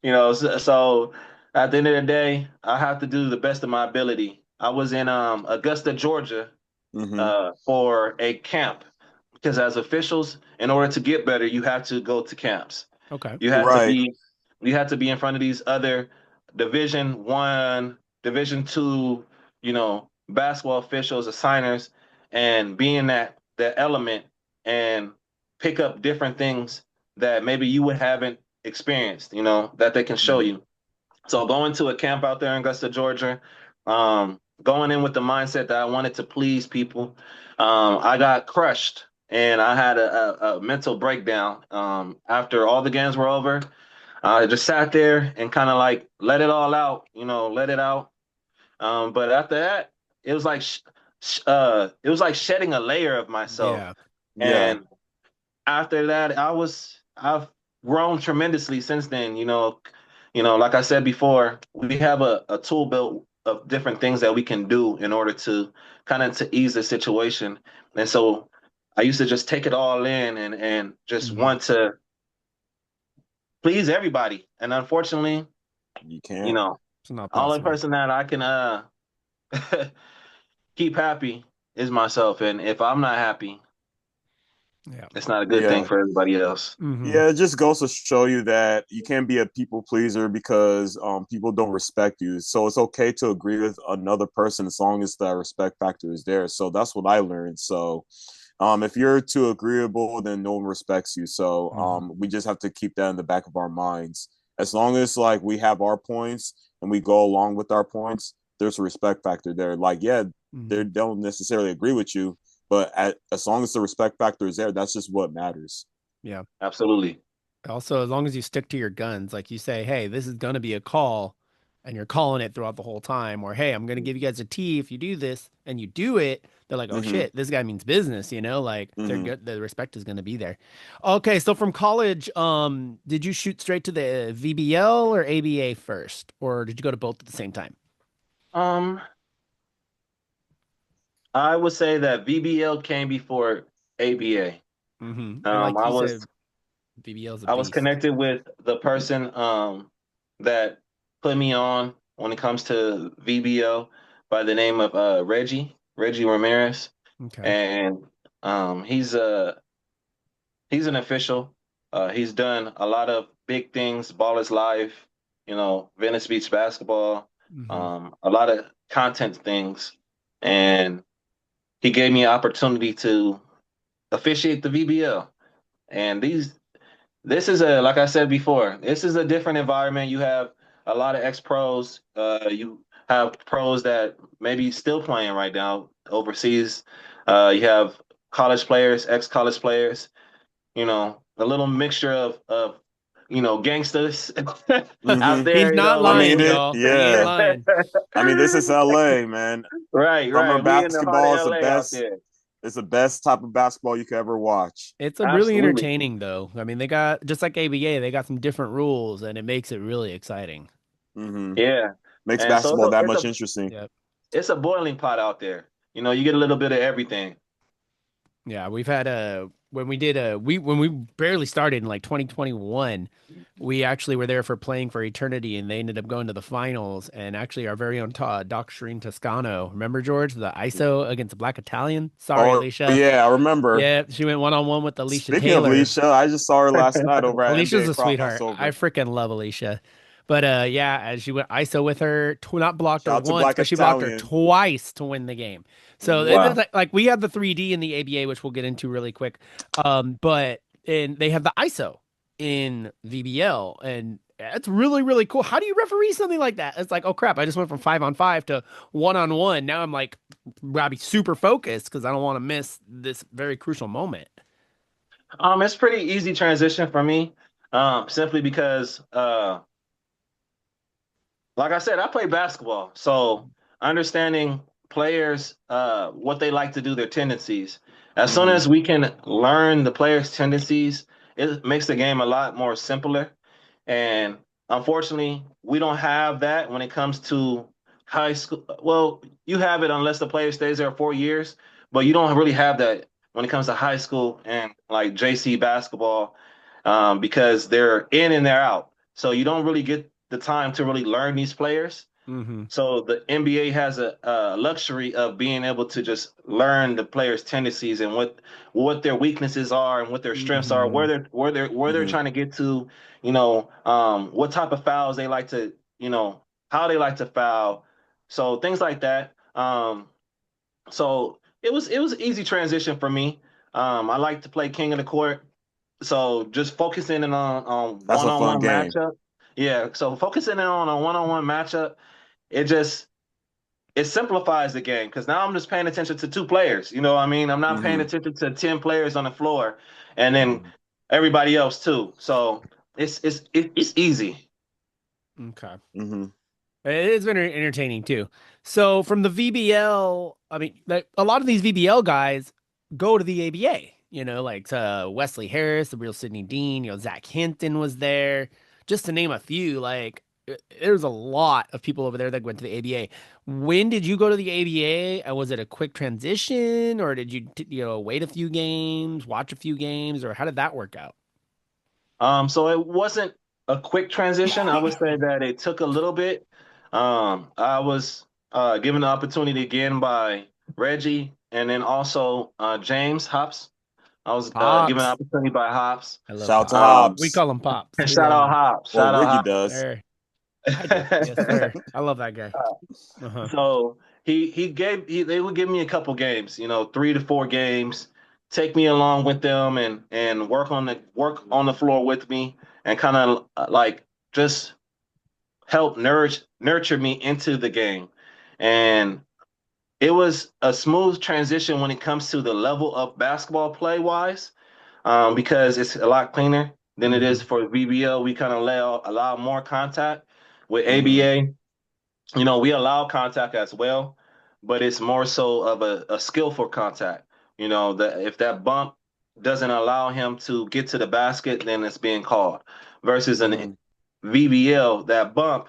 So at the end of the day, I have to do the best of my ability. I was in Augusta, Georgia, Mm-hmm. for a camp because as officials, in order to get better, you have to go to camps. Okay. You have to Right. be you have to be in front of these other Division 1, Division 2, basketball officials, assigners, and be in that element and pick up different things that maybe you would haven't experienced, that they can show Mm-hmm. you. So going to a camp out there in Augusta, Georgia, going in with the mindset that I wanted to please people, I got crushed and I had a mental breakdown. After all the games were over, I just sat there and kind of like let it all out, let it out. But after that, it was like shedding a layer of myself. Yeah. Yeah. And after that, I've grown tremendously since then. Like I said before, we have a tool built of different things that we can do in order to kind of to ease the situation. And so I used to just take it all in and just Hmm. want to please everybody. And unfortunately, You you can't. know, It's not only possible. person that I can keep happy is myself. And if I'm not happy, Yeah. it's not a good thing Yeah. for everybody else. Hmm. Yeah, it just goes to show you that you can't be a people pleaser because people don't respect you. So it's okay to agree with another person as long as the respect factor is there. So that's what I learned. So if you're too agreeable, then no one respects you. So Hmm. we just have to keep that in the back of our minds. As long as like we have our points and we go along with our points, there's a respect factor there. Like, yeah, they Hmm. don't necessarily agree with you, but as long as the respect factor is there, that's just what matters. Yeah. Absolutely. Also, as long as you stick to your guns, like you say, hey, this is going to be a call, and you're calling it throughout the whole time, or hey, I'm going to give you guys a T if you do this, and you do it, they're like, oh Mm-hmm. shit, this guy means business, like they're Mm-hmm. good, the respect is going to be there. Okay, so from college, did you shoot straight to the VBL or ABA first, or did you go to both at the same time? Um, I would say that VBL came before ABA. And Um, like I you was said, VBL is a I was beast. connected with the person that put me on when it comes to VBL by the name of Reggie Ramirez, Okay. and he's an official. He's done a lot of big things, Ballers Life, Venice Beach basketball, Hmm. a lot of content things, and he gave me an opportunity to officiate the VBL. And this is like I said before, this is a different environment. You have a lot of ex-pros. You have pros that maybe still playing right now overseas. You have college players, ex-college players. A little mixture of gangsters out Hmm. He's there. not I mean lying, it. y'all. He ain't Yeah. lying. I mean, this is LA, man. Right, Summer right. We in the heart of basketball is the LA out best. there. It's the best type of basketball you could ever watch. It's a really Absolutely. entertaining though. I mean, they got just like ABA, they got some different rules and it makes it really exciting. Hmm. Yeah. Makes And so basketball that much interesting. Yeah. it's a boiling pot out there. You get a little bit of everything. Yeah, we've had a when we did a we when we barely started in like 2021, we actually were there for playing for eternity, and they ended up going to the finals. And actually, our very own Doc Shreen Toscano, remember George, the ISO against the Black Italian? Sorry, Oh Alicia. yeah, I remember. Yeah, she went one on one with Alicia Speaking of Taylor. Leisha, I just saw her last night over at Alicia's NBA a sweetheart. I crossover. freaking love Alicia. But yeah, as she went ISO with her, not blocked her Shout out to once, Black but she blocked her Italian. twice to win the game. So Hmm. it's Wow. like we have the 3D in the ABA, which we'll get into really quick. But and they have the ISO in VBL, and it's really really cool. How do you referee something like that? It's like, oh crap, I just went from 5-on-5 to 1-on-1. Now I'm like, gotta be super focused because I don't want to miss this very crucial moment. It's pretty easy transition for me, simply because like I said, I play basketball, so understanding players, what they like to do, their tendencies. As soon Hmm. as we can learn the players' tendencies, it makes the game a lot more simpler. And unfortunately, we don't have that when it comes to high school. Well, you have it unless the player stays there 4 years, but you don't really have that when it comes to high school and like JC basketball, because they're in and they're out. So you don't really get the time to really learn these players. Mm-hmm. So the NBA has a luxury of being able to just learn the players' tendencies and what their weaknesses are and what their strengths are, Mm-hmm. where they're Hmm. trying to get to, what type of fouls they like to, how they like to foul. So things like that. So it was an easy transition for me. I like to play king of the court. So just focusing in on That's a fun one-on-one game. matchup. Yeah, so focusing in on a one-on-one matchup, it just it simplifies the game because now I'm just paying attention to two players. You know what I mean? I'm not paying Hmm. attention to 10 players on the floor and then Hmm. everybody else too. So it's easy. Okay. Hmm. It's been entertaining too. So from the VBL, I mean, like, a lot of these VBL guys go to the ABA. Like Wesley Harris, the real Sidney Dean. Zach Hinton was there, just to name a few. Like, there's a lot of people over there that went to the ABA. When did you go to the ABA? And was it a quick transition, or did you, wait a few games, watch a few games, or how did that work out? So it wasn't a quick transition. I would say that it took a little bit. I was given the opportunity again by Reggie and then also James Hops. I was given an Pops. opportunity by Hops. I love Shout out to Pops. We Hobbs. call him Pops. We Shout love out him. Hops. Well, Shout out Ricky Hops. does. Sir. I do. Yes, sir. I love that guy. Uh-huh. So they would give me a couple games, 3 to 4 games, take me along with them and work on the floor with me and kind of like just help nurture me into the game. And it was a smooth transition when it comes to the level of basketball play wise, because it's a lot cleaner than it is Hmm. for VBL. We kind of allow more contact. With Hmm. ABA, we allow contact as well, but it's more so of a skillful contact. That if that bump doesn't allow him to get to the basket, then it's being called. Versus an Hmm. VBL, that bump,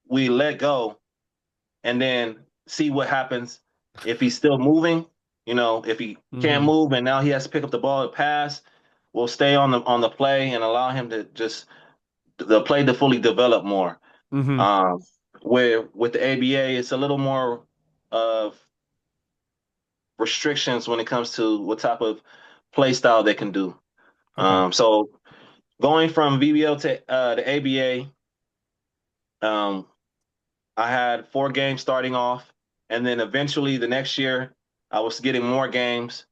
we let go and then see what happens if he's still moving. If he can't Hmm. move and now he has to pick up the ball and pass, we'll stay on the play and allow him to just the play to fully develop more. Hmm. Um, where with the ABA, it's a little more of restrictions when it comes to what type of play style they can do. Okay. So going from VBL to the ABA, um, I had 4 games starting off, and then eventually the next year I was getting more games,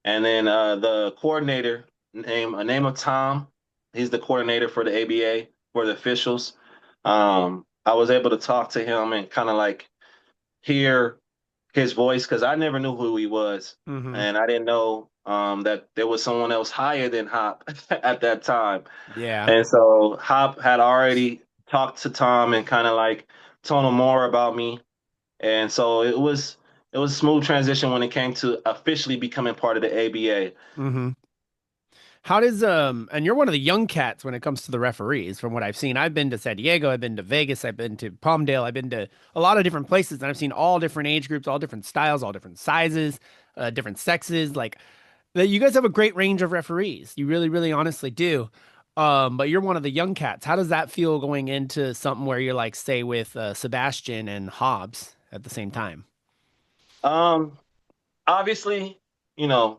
And then the coordinator name of Tom, he's the coordinator for the ABA for the officials. I was able to talk to him and kind of like hear his voice because I never knew who he was, Hmm. and I didn't know that there was someone else higher than Hop at that time. Yeah. And so Hop had already talked to Tom and kind of like told him more about me, and so it was a smooth transition when it came to officially becoming part of the ABA. Hmm. How does and you're one of the young cats when it comes to the referees, from what I've seen. I've been to San Diego, I've been to Vegas, I've been to Palmdale, I've been to a lot of different places, and I've seen all different age groups, all different styles, all different sizes, different sexes. Like that, you guys have a great range of referees. You really, really, honestly do. But you're one of the young cats. How does that feel going into something where you're like, say, with Sebastian and Hobbs at the same time? Um, Obviously, you know,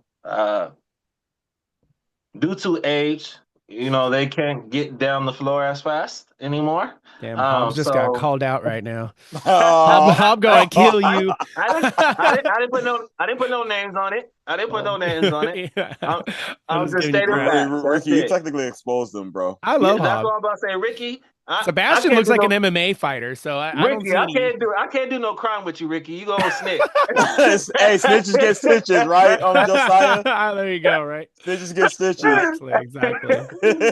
due to age, they can't get down the floor as fast anymore. Damn, Hobbs just got So called out right now. Oh. I'm going to kill I, you. I didn't put no names on it. I didn't put no names on it. Yeah. I'm, I'm I'm just just giving you stating crap. facts. That's Ricky, you it. technically exposed them, bro. I Yeah, love that's Hobbs. what I'm about to say, Ricky. I Sebastian can't looks do like an no MMA fighter, so I don't Ricky. see any issue. I can't do no crime with you, Ricky. You gonna snitch. Hey, snitches get stitches, right? Josiah, There you go, right? snitches get stitches. Exactly, exactly.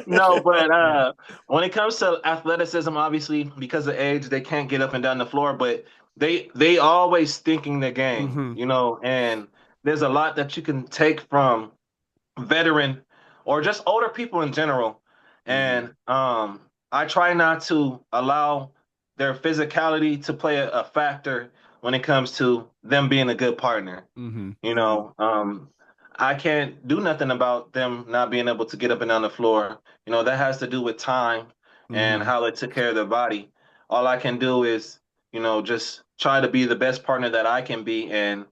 No, but Yeah. when it comes to athleticism, obviously because of age, they can't get up and down the floor, but they always thinking the game, Hmm. and there's a lot that you can take from veteran or just older people in general. Hmm. And I try not to allow their physicality to play a factor when it comes to them being a good partner. Hmm. You Hmm. know, I can't do nothing about them not being able to get up and down the floor. That has to do with time and Hmm. how they took care of their body. All I can do is, just try to be the best partner that I can be and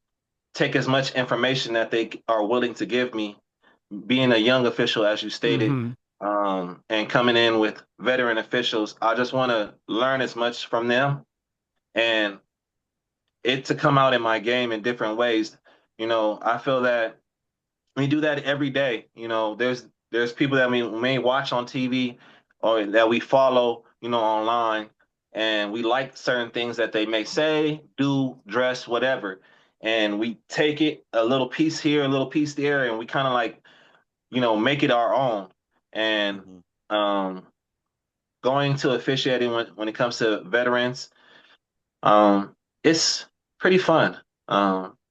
take as much information that they are willing to give me. Being a young official, as you stated, Hmm. and coming in with veteran officials, I just want to learn as much from them and it to come out in my game in different ways. I feel that we do that every day. There's people that we may watch on TV or that we follow, online, and we like certain things that they may say, do, dress, whatever. And we take it a little piece here, a little piece there, and we kind of like, make it our own. And Hmm. um, going to officiating when it comes to veterans, it's pretty fun.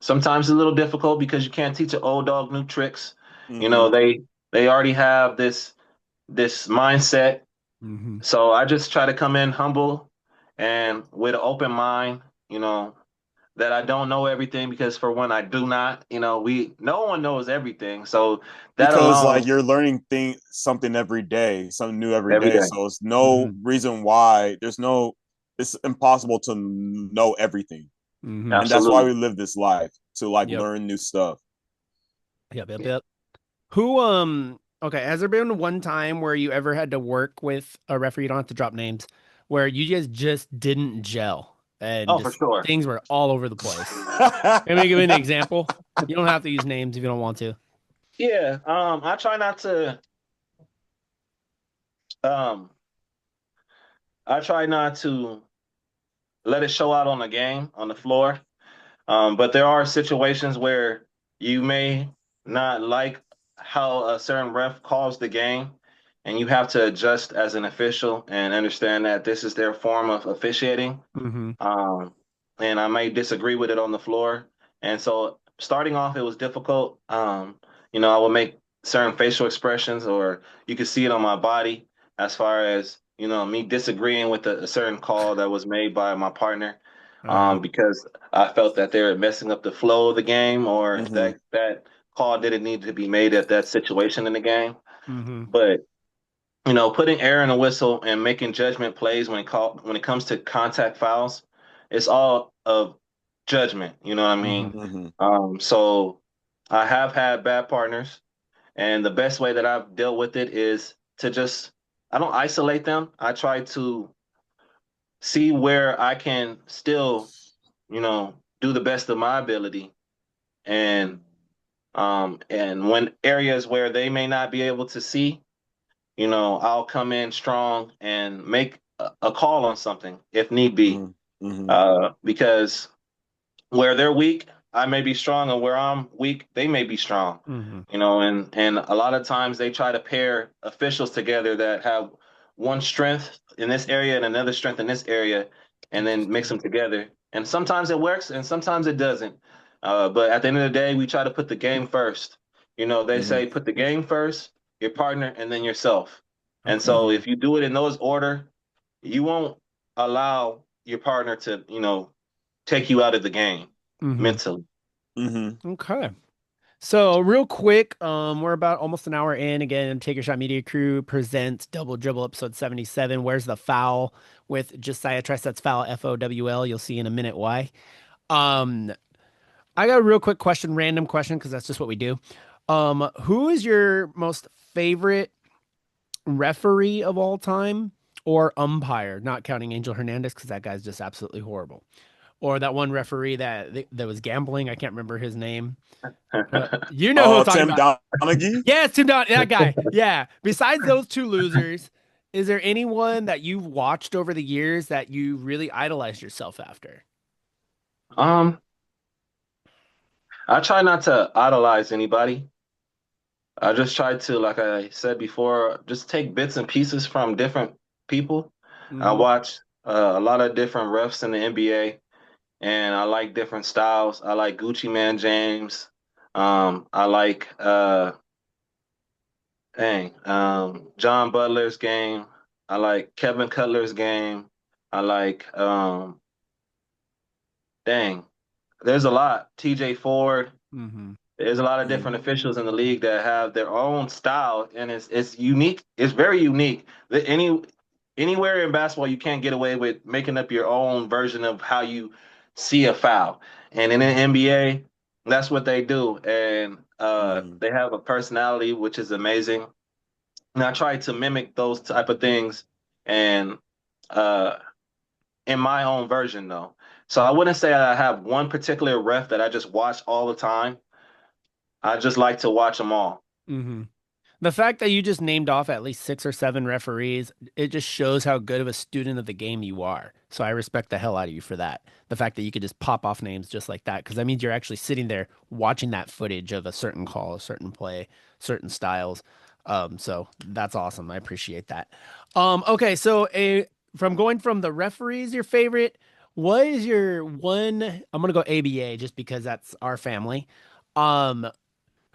Sometimes a little difficult because you can't teach an old dog new tricks. You Hmm. know, they already have this mindset. Hmm. So I just try to come in humble and with an open mind, you know, that I don't know everything because for one, I do not, no one knows everything. So that Because like alone, you're learning something every day, something new every every day. day. So it's no Hmm. reason why it's impossible to know everything. Hmm. And that's why we Absolutely. live this life to like Yep. learn new stuff. Yep. Yep. Yep. Who okay, has there been one time where you ever had to work with a referee, you don't have to drop names, where you just didn't gel and Oh, for just sure. things were all over the place? Let me give you an example. You don't have to use names if you don't want to. Yeah. Um, I try not to let it show out on the game, on the floor. But there are situations where you may not like how a certain ref calls the game, and you have to adjust as an official and understand that this is their form of officiating. Hmm. Um, and I may disagree with it on the floor. And so starting off, it was difficult. I would make certain facial expressions, or you could see it on my body as far as, me disagreeing with a certain call that was made by my partner, Uh-huh. because I felt that they were messing up the flow of the game, or Hmm. that call didn't need to be made at that situation in the game. Hmm. But putting air in a whistle and making judgment plays when it comes to contact fouls, it's all of judgment. You know what I Hmm. mean? Hmm. So I have had bad partners, and the best way that I've dealt with it is to just I don't isolate them. I try to see where I can still, do the best of my ability and And when areas where they may not be able to see, I'll come in strong and make a call on something if need be. Mhm. Mhm. Because where they're weak, I may be strong, and where I'm weak, they may be strong. Hmm. And a lot of times they try to pair officials together that have one strength in this area and another strength in this area, and then mix Interesting. them together. And sometimes it works, and sometimes it doesn't. But at the end of the day, we try to put the game first. They Mhm. say put the game first, your partner, and then yourself. And Okay. so Mhm. if you do it in those order, you won't allow your partner to, take you out of the game Hmm. mentally. Mhm. Okay. So real quick, we're about almost an hour in. Again, Take Your Shot Media Crew presents Double Dribble episode 77. Where's the foul with Josiah Trice? That's foul FOWL. You'll see in a minute why. Um, I got a real quick question, random question, because that's just what we do. Who is your most favorite referee of all time or umpire, not counting Angel Hernandez because that guy's just absolutely horrible. Or that one referee that was gambling, I can't remember his name. You know who I'm talking Tim about. Donaghy. Yeah, it's Tim Don, that guy. Yeah. Besides those two losers, is there anyone that you've watched over the years that you really idolized yourself after? Um, I try not to idolize anybody. I just try to, like I said before, just take bits and pieces from different people. I Mm-hmm. watch a lot of different refs in the NBA, and I like different styles. I like Gucci Man James. I like John Butler's game. I like Kevin Cutler's game. I like dang, there's a lot. TJ Ford. Mm-hmm. There's a lot of different officials in the league that have their own style, and it's unique. It's very unique. Anywhere in basketball, you can't get away with making up your own version of how you see a foul. And in the Mm-hmm. NBA, that's what they do, and Mhm. they have a personality which is amazing. And I try to mimic those type of things, and uh, in my own version though. So I wouldn't say I have one particular ref that I just watch all the time. I just like to watch them all. Mm-hmm. The fact that you just named off at least six or seven referees, it just shows how good of a student of the game you are. So I respect the hell out of you for that. The fact that you could just pop off names just like that, because that means you're actually sitting there watching that footage of a certain call, a certain play, certain styles. So that's awesome. I appreciate that. Okay, so from going from the referees, your favorite, what is your one? I'm gonna go ABA just because that's our family. Um,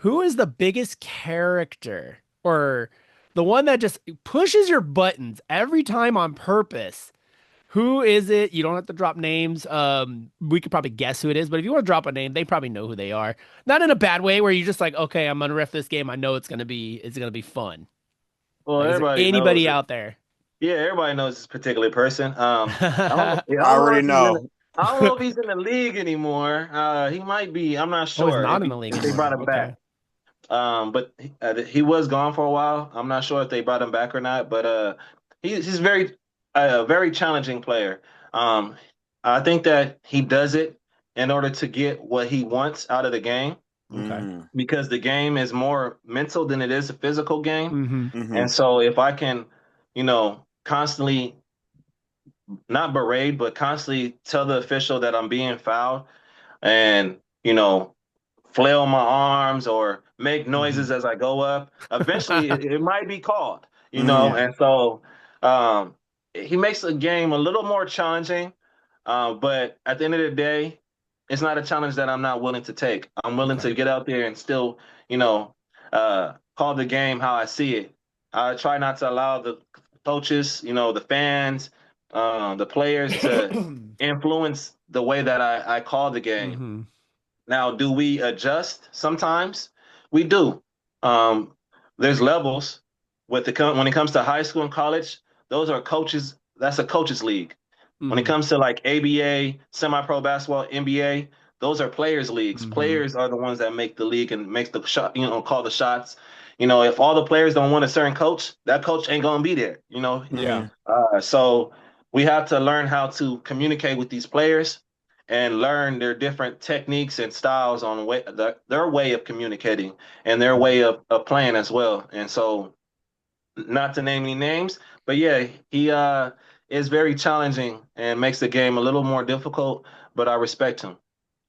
who is the biggest character or the one that just pushes your buttons every time on purpose? Who is it? You don't have to drop names. We could probably guess who it is, but if you want to drop a name, they probably know who they are. Not in a bad way where you're just like, okay, I'm gonna ref this game. I know it's gonna be fun. Well, Like, is there everybody knows anybody it. out there? Yeah, everybody knows this particular person. I don't know. I I don't know already if he's in. know. I don't know if he's in the league anymore. He might be. I'm not Oh, he's sure not in the league if they brought anymore. him back. Okay. But he was gone for a while. I'm not sure if they brought him back or not. But he's very a very challenging player. Um, I think that he does it in order to get what he wants out of the game Okay. Mhm. because the game is more mental than it is a physical game. Mm-hmm. And Mhm. so if I can, constantly not berate, but constantly tell the official that I'm being fouled and, flail my arms or make Mm-hmm. noises as I go up, eventually it might be called, Mhm. Yeah. and so um, he makes the game a little more challenging. But at the end of the day, it's not a challenge that I'm not willing to take. I'm willing Okay. to get out there and still, call the game how I see it. I try not to allow the coaches, the fans, the players to influence the way that I call the game. Mm-hmm. Now, do we adjust? Sometimes we do. Um, there's levels when it comes to high school and college. Those are coaches. That's a coaches league. When it Mm-hmm. comes to like ABA, semi-pro basketball, NBA, those are players leagues. Mm-hmm. Players are the ones that make the league and makes the shot. Call the shots. If all the players don't want a certain coach, that coach ain't gonna be there. Yeah. Mhm. So we have to learn how to communicate with these players and learn their different techniques and styles on their way of communicating and their way of playing as well. And so, not to name any names, but yeah, he is very challenging and makes the game a little more difficult, but I respect him.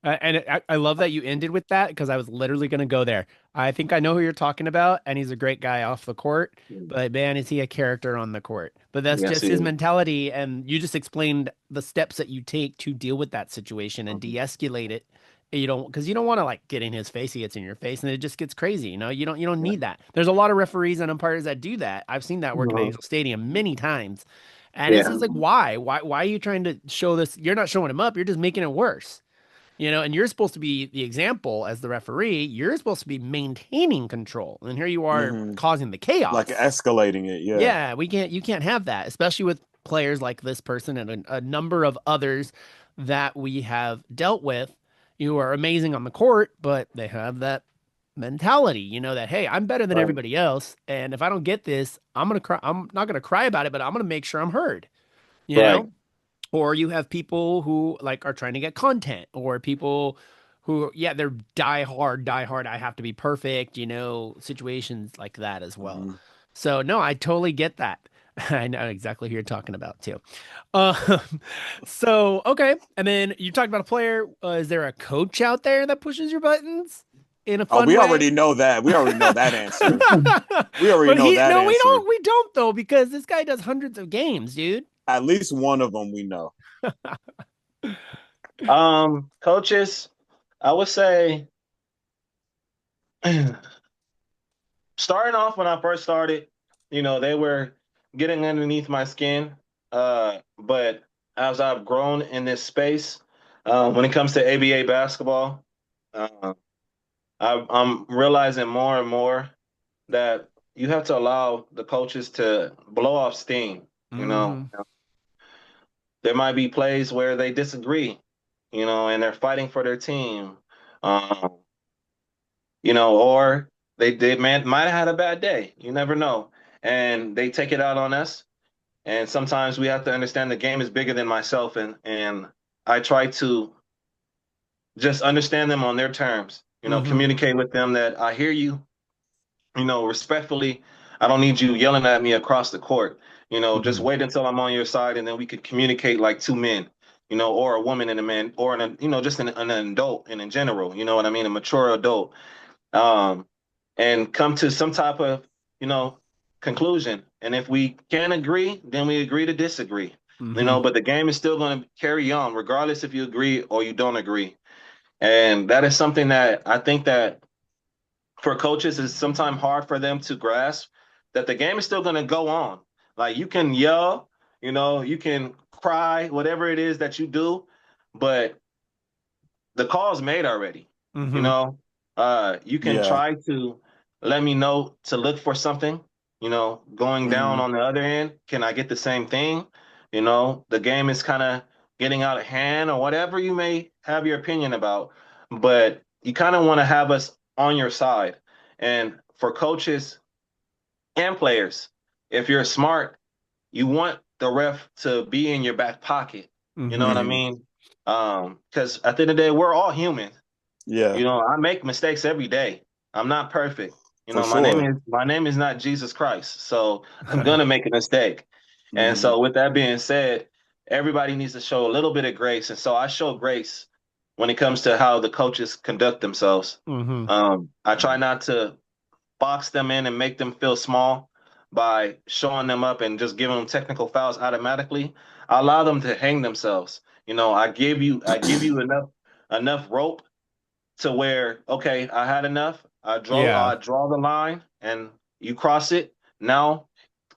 I love that you ended with that because I was literally going to go there. I think I know who you're talking about, and he's a great guy off the court, but man, is he a character on the court. But that's Yes, just he his is. mentality, and you just explained the steps that you take to deal with that situation and Mhm. de-escalate it. You don't, because you don't want to like get in his face. He gets in your face, and it just gets crazy. You don't Yeah. need that. There's a lot of referees and umpires that do that. I've seen that work in Mhm. Angel Stadium many times, and it's Yeah. just like, why? Why are you trying to show this? You're not showing him up. You're just making it worse. And you're supposed to be the example as the referee. You're supposed to be maintaining control. And here you are Hmm. causing the Like chaos. escalating it. Yeah. Yeah, you can't have that, especially with players like this person and a number of others that we have dealt with who are amazing on the court, but they have that mentality, that hey, I'm better than Right. everybody else, and if I don't get this, I'm gonna cry. I'm not gonna cry about it, but I'm gonna make sure I'm heard. You Right. know, or you have people who like are trying to get content, or people who, yeah, they're die hard, I have to be perfect, situations like that as well. Hmm. So no, I totally get that. I know exactly who you're talking about too. Um, so okay, and then you talked about a player. Is there a coach out there that pushes your buttons in a Oh, fun we way? already know that. We already know that answer. We already But know he that no, answer. we don't though, because this guy does hundreds of games, dude. At least one of them we know. Coaches, I would say starting off when I first started, they were getting underneath my skin. But as I've grown in this space, when it comes to ABA basketball, uh, I'm realizing more and more that you have to allow the coaches to blow off steam. You know, Hmm. there might be plays where they disagree, and they're fighting for their team. Um, or they might have had a bad day. You never know. And they take it out on us. And sometimes we have to understand the game is bigger than myself, and I try to just understand them on their terms, Hmm. communicate with them that I hear you, respectfully. I don't need you yelling at me across the court. Just Hmm. wait until I'm on your side, and then we could communicate like two men, or a woman and a man, or just an adult and in general, you know what I mean, a mature adult, um, and come to some type of, you know, conclusion. And if we can't agree, then we agree to disagree. Hmm. But the game is still going to carry on, regardless if you agree or you don't agree. And that is something that I think that for coaches is sometimes hard for them to grasp, that the game is still going to go on. Like you can yell, you can cry, whatever it is that you do, but the call's made already. You Hmm. know, you can Yeah. try to let me know to look for something. Going down Hmm. on the other end, can I get the same thing? The game is kind of getting out of hand, or whatever you may have your opinion about, but you kind of want to have us on your side. And for coaches and players, if you're smart, you want the ref to be in your back pocket. You know what I Hmm. Hmm. mean? Because at the end of the day, we're all human. Yeah. I make mistakes every day. I'm not perfect. For My name sure. is my name is not Jesus Christ. So I'm gonna make a mistake. And Hmm. so with that being said, everybody needs to show a little bit of grace. And so I show grace when it comes to how the coaches conduct themselves. Hmm. I try not to box them in and make them feel small by showing them up and just giving them technical fouls automatically. I allow them to hang themselves. I give you enough rope to where, okay, I had enough. Yeah. I draw the line and you cross it. Now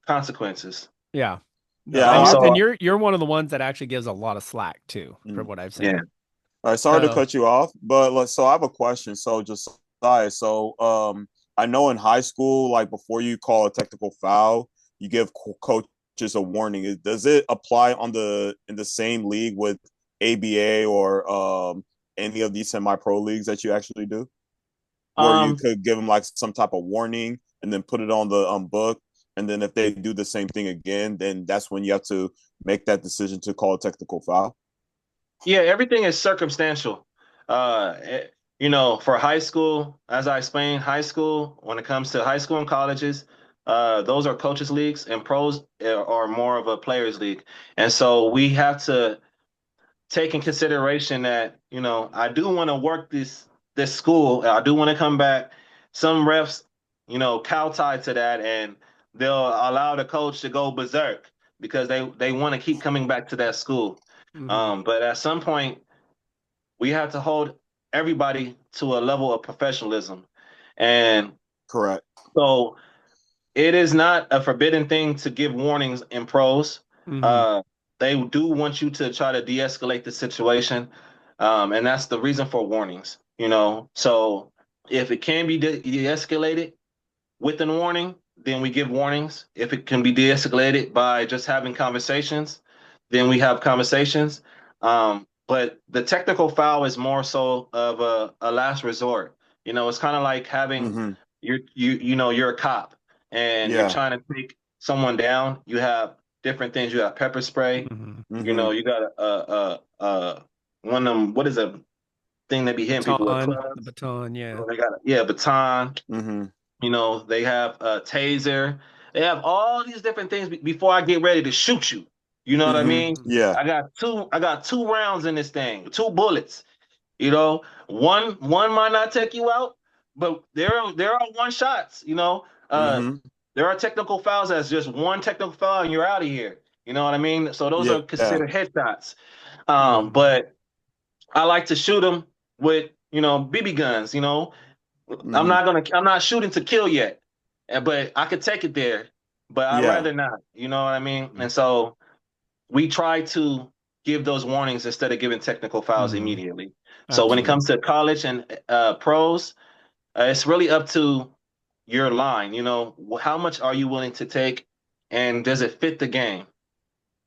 consequences. Yeah. No, Yeah. and I, you're one of the ones that actually gives a lot of slack too, from mm. what I've Yeah. seen. All right. Sorry to So, cut you off, but so I have a question. So Josiah, I know in high school, like before you call a technical foul, you give coaches a warning. Does it apply in the same league with ABA or any of these semi-pro leagues that you actually do, where you Um, could give them like some type of warning and then put it on the book, and then if they do the same thing again, then that's when you have to make that decision to call a technical foul. Yeah, everything is circumstantial. You know, for high school, as I explained, high school, when it comes to high school and colleges, those are coaches leagues, and pros are more of a players league. And so we have to take in consideration that, you know, I do want to work this school. I do want to come back. Some refs, you know, cow tied to that, and they'll allow the coach to go berserk because they want to keep coming back to that school. Hmm. But at some point, we have to hold everybody to a level of professionalism, and Correct. so it is not a forbidden thing to give warnings in pros. Hmm. Uh, they do want you to try to de-escalate the situation, and that's the reason for warnings. You know, so if it can be de-escalated with a warning, then we give warnings. If it can be de-escalated by just having conversations, then we have conversations. But the technical foul is more so of a last resort. You know, it's kind of like having Hmm. you know you're a cop and you're Yeah. trying to take someone down. You have different things. You have pepper spray. Hmm. You know, Hmm. you got one of them. What is a thing that be hitting people with The clubs? baton, yeah. They got yeah, baton. Hmm. You know, they have a taser. They have all these different things before I get ready to shoot you. You know what I Hmm. mean? Yeah. I got two rounds in this thing, two bullets. You know, one might not take you out, but there are one shots, you know. Hmm. There are technical fouls that's just one technical foul and you're out of here. You know what I mean? So those are Yeah. considered headshots. Hmm. But I like to shoot them with, you know, BB guns, you know. Hmm. I'm not shooting to kill yet, but I could take it there, but I'd Yeah. rather not. You know what I mean? And so we try to give those warnings instead of giving technical fouls Hmm. immediately. So when it Absolutely. comes to college and pros, it's really up to your line. You know, how much are you willing to take, and does it fit the game?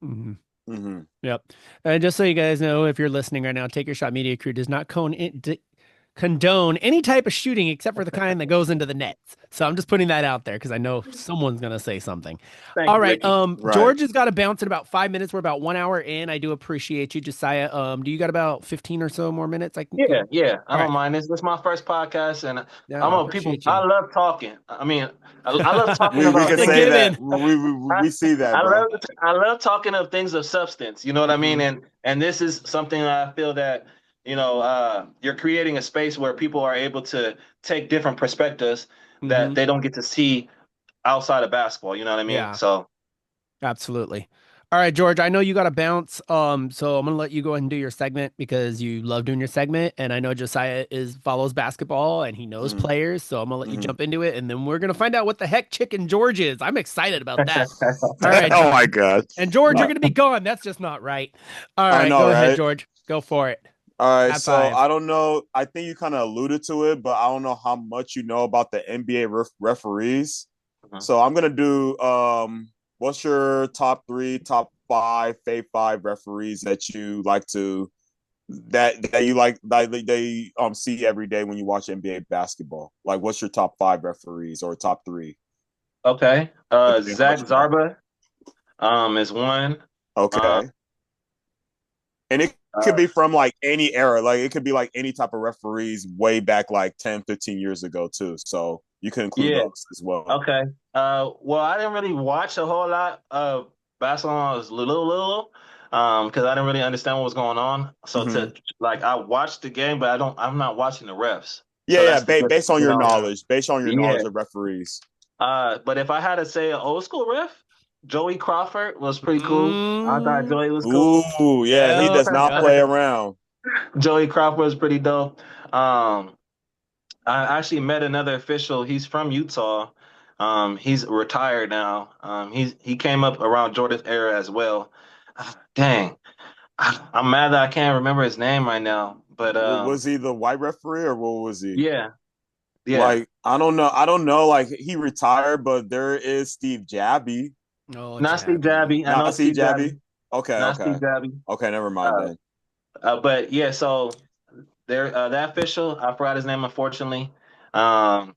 Hmm. Hmm. Yep. And just so you guys know, if you're listening right now, Take Your Shot Media Crew does not condone any type of shooting except for the kind that goes into the nets. So I'm just putting that out there because I know someone's gonna say something. Thank All you, right. Ricky. Right. George has got to bounce in about 5 minutes. We're about 1 hour in. I do appreciate you, Josiah. Do you got about 15 or so more minutes I can Yeah, give? yeah, I All right. don't mind. This is my first podcast, and Yeah, I'm I a people. appreciate you. I love talking. I mean, I love talking We about can The things. say that. given. I, We see that, I bro. love I love talking of things of substance. You know what I mean? Hmm. And this is something that I feel that you know you're creating a space where people are able to take different perspectives that Hmm. they don't get to see outside of basketball. You know what I mean? Yeah. So Absolutely. All right, George, I know you got to bounce. So I'm gonna let you go ahead and do your segment because you love doing your segment, and I know Josiah is follows basketball and he knows Hmm. players. So I'm gonna let you Hmm. jump into it, and then we're gonna find out what the heck Chicken George is. I'm excited about that. All right, Oh my God. and George, you're Uh, gonna be gone. That's just not right. All I right, know, go ahead, right? George. Go for it. All right. High So five. I don't know. I think you kind of alluded to it, but I don't know how much you know about the NBA referees. So I'm gonna do. What's your top three, top five, fave five referees that you like to that you like that they see every day when you watch NBA basketball? Like, what's your top five referees or top three, okay, depending on how Zach much you know? Zarba is one. Uh, Okay. And it could be from like any era. Like it could be like any type of referees way back like 10, 15 years ago too. So you can include yeah. those as well. Okay. Well, I didn't really watch a whole lot of basketball when I was little, because I didn't really understand what was going on. So Hmm. I watched the game, but I'm not watching the refs. Yeah, So yeah. that's the difference, Based on you your know. Yeah. knowledge, based on your Yeah. knowledge of referees. But if I had to say an old school ref, Joey Crawford was pretty cool. I thought Mm, Joey was cool. Ooh, yeah. He yep. does not Yep. play around. Joey Crawford was pretty dope. Um, I actually met another official. He's from Utah. He's retired now. He came up around Jordan's era as well. Dang, I'm mad that I can't remember his name right now. But Was he the white referee or what was he? yeah, yeah. Like I don't know. I don't know. Like he retired, but there is Steve Jabby. Oh, Not Steve Jabby. Jabby. I know Not Steve Steve Jabby. Jabby. Okay, Not Steve okay, Jabby. okay. Never mind Uh, then. but yeah, so there, that official, I forgot his name, unfortunately. Um,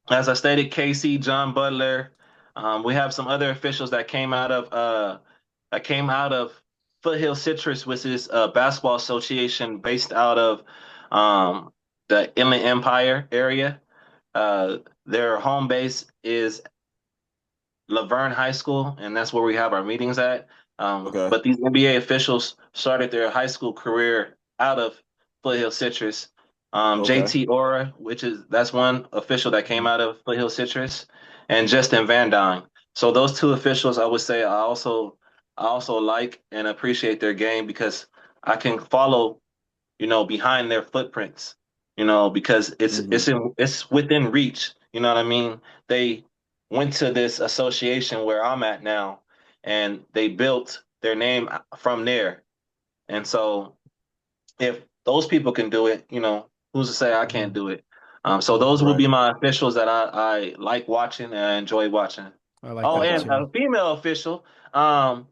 as I stated, Casey, John Butler. We have some other officials that came out of Foothill Citrus, which is a basketball association based out of um, the Inland Empire area. Their home base is Laverne High School, and that's where we have our meetings at. Okay. But these NBA officials started their high school career out of Foothill Citrus. Okay. JT Ora, which is that's one official that came Mhm. out of Foothill Citrus, and Justin Van Dyne. So those two officials, I would say, I also like and appreciate their game because I can follow behind their footprints, because Hmm. it's within reach. You know what I mean? They went to this association where I'm at now, and they built their name from there. And so if those people can do it, who's to say I can't Mhm. do it? So Mhm. those will Right. be my officials that I like watching and I enjoy watching. I like Oh, that and Okay. too. a female official. Um,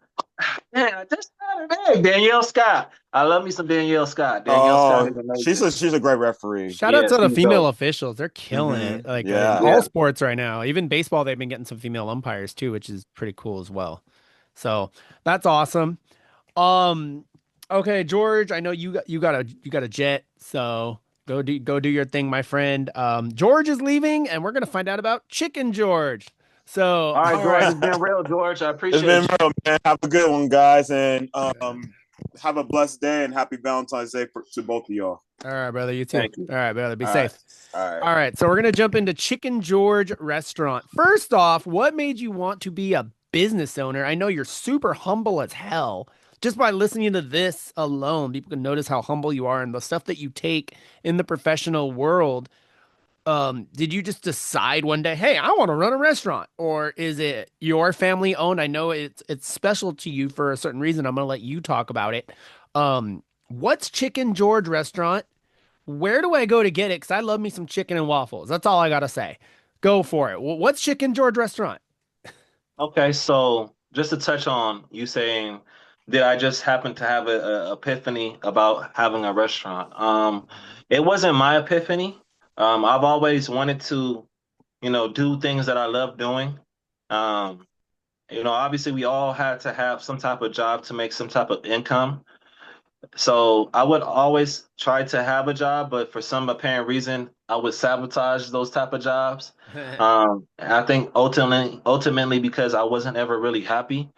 Man, I just got her name, Danielle Scott. I love me some Danielle Scott. Danielle Scott is Oh, amazing. she's a great referee. Shout out Yeah, to the she's female dope. officials. They're killing Hmm. it. Like in Yeah. all Yeah. sports right now. Even baseball, they've been getting some female umpires too, which is pretty cool as well. So that's awesome. Um, okay, George, I know you got a jet, so go do your thing, my friend. George is leaving, and we're gonna find out about Chicken George. So All right, All George, right. it's been real, George. I It's been appreciate you. real, man. Have a good one, guys, and have a blessed day and happy Valentine's Day to both of y'all. all right, brother, you too. Thank you. All right, brother, be All right. safe. All right. All right, so we're gonna jump into Chicken George Restaurant. First off, what made you want to be a business owner? I know you're super humble as hell. Just by listening to this alone, people can notice how humble you are and the stuff that you take in the professional world. Did you just decide one day, hey, I want to run a restaurant? Or is it your family owned? I know it's special to you for a certain reason. I'm gonna let you talk about it. What's Chicken George Restaurant? Where do I go to get it? Because I love me some chicken and waffles. That's all I gotta say. Go for it. What's Chicken George Restaurant? Okay, so just to touch on you saying, did I just happen to have a epiphany about having a restaurant? It wasn't my epiphany. I've always wanted to, do things that I love doing. Um, Obviously we all had to have some type of job to make some type of income. So I would always try to have a job, but for some apparent reason, I would sabotage those type of jobs. I think ultimately because I wasn't ever really happy,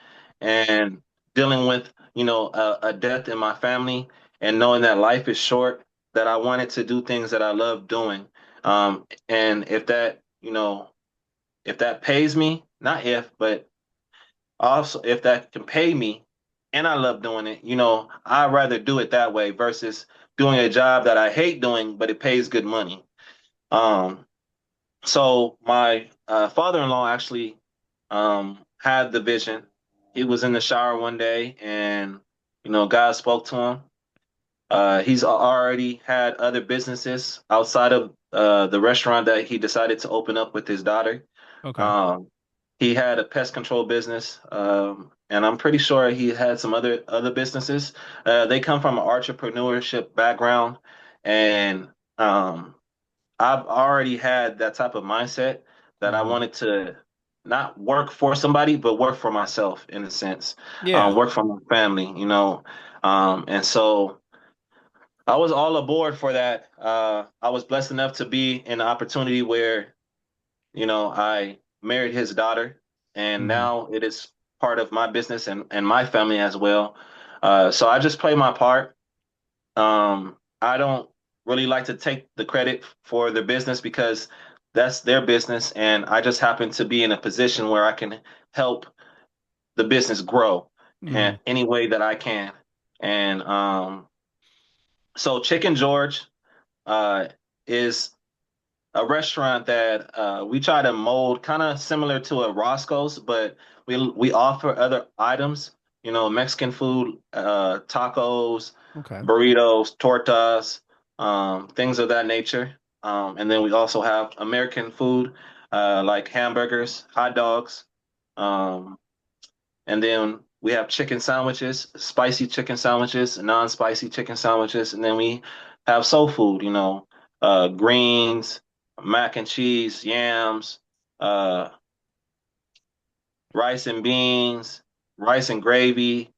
and dealing with a death in my family, and knowing that life is short, that I wanted to do things that I love doing. And if that pays me, not if, but also, if that can pay me and I love doing it, I'd rather do it that way versus doing a job that I hate doing, but it pays good money. Um, so my father-in-law actually had the vision. He was in the shower one day and, God spoke to him. He's already had other businesses outside of the restaurant that he decided to open up with his daughter. Okay. Um, he had a pest control business, and I'm pretty sure he had some other businesses. They come from an entrepreneurship background, and um, I've already had that type of mindset that I Hmm. wanted to not work for somebody, but work for myself in a sense, Yeah. work for my family, and so. I was all aboard for that. I was blessed enough to be in an opportunity where, I married his daughter, and Hmm. now it is part of my business and my family as well. So I just play my part. I don't really like to take the credit for the business because that's their business, and I just happen to be in a position where I can help the business grow in Hmm. any way that I can. And so Chicken George uh, is a restaurant that we try to mold kind of similar to a Roscoe's, but we offer other items, Mexican food, tacos, Okay. burritos, tortas, things of that nature. And then we also have American food, like hamburgers, hot dogs, um, and then we have chicken sandwiches, spicy chicken sandwiches, non-spicy chicken sandwiches, and then we have soul food, greens, mac and cheese, yams, uh, rice and beans, rice and gravy.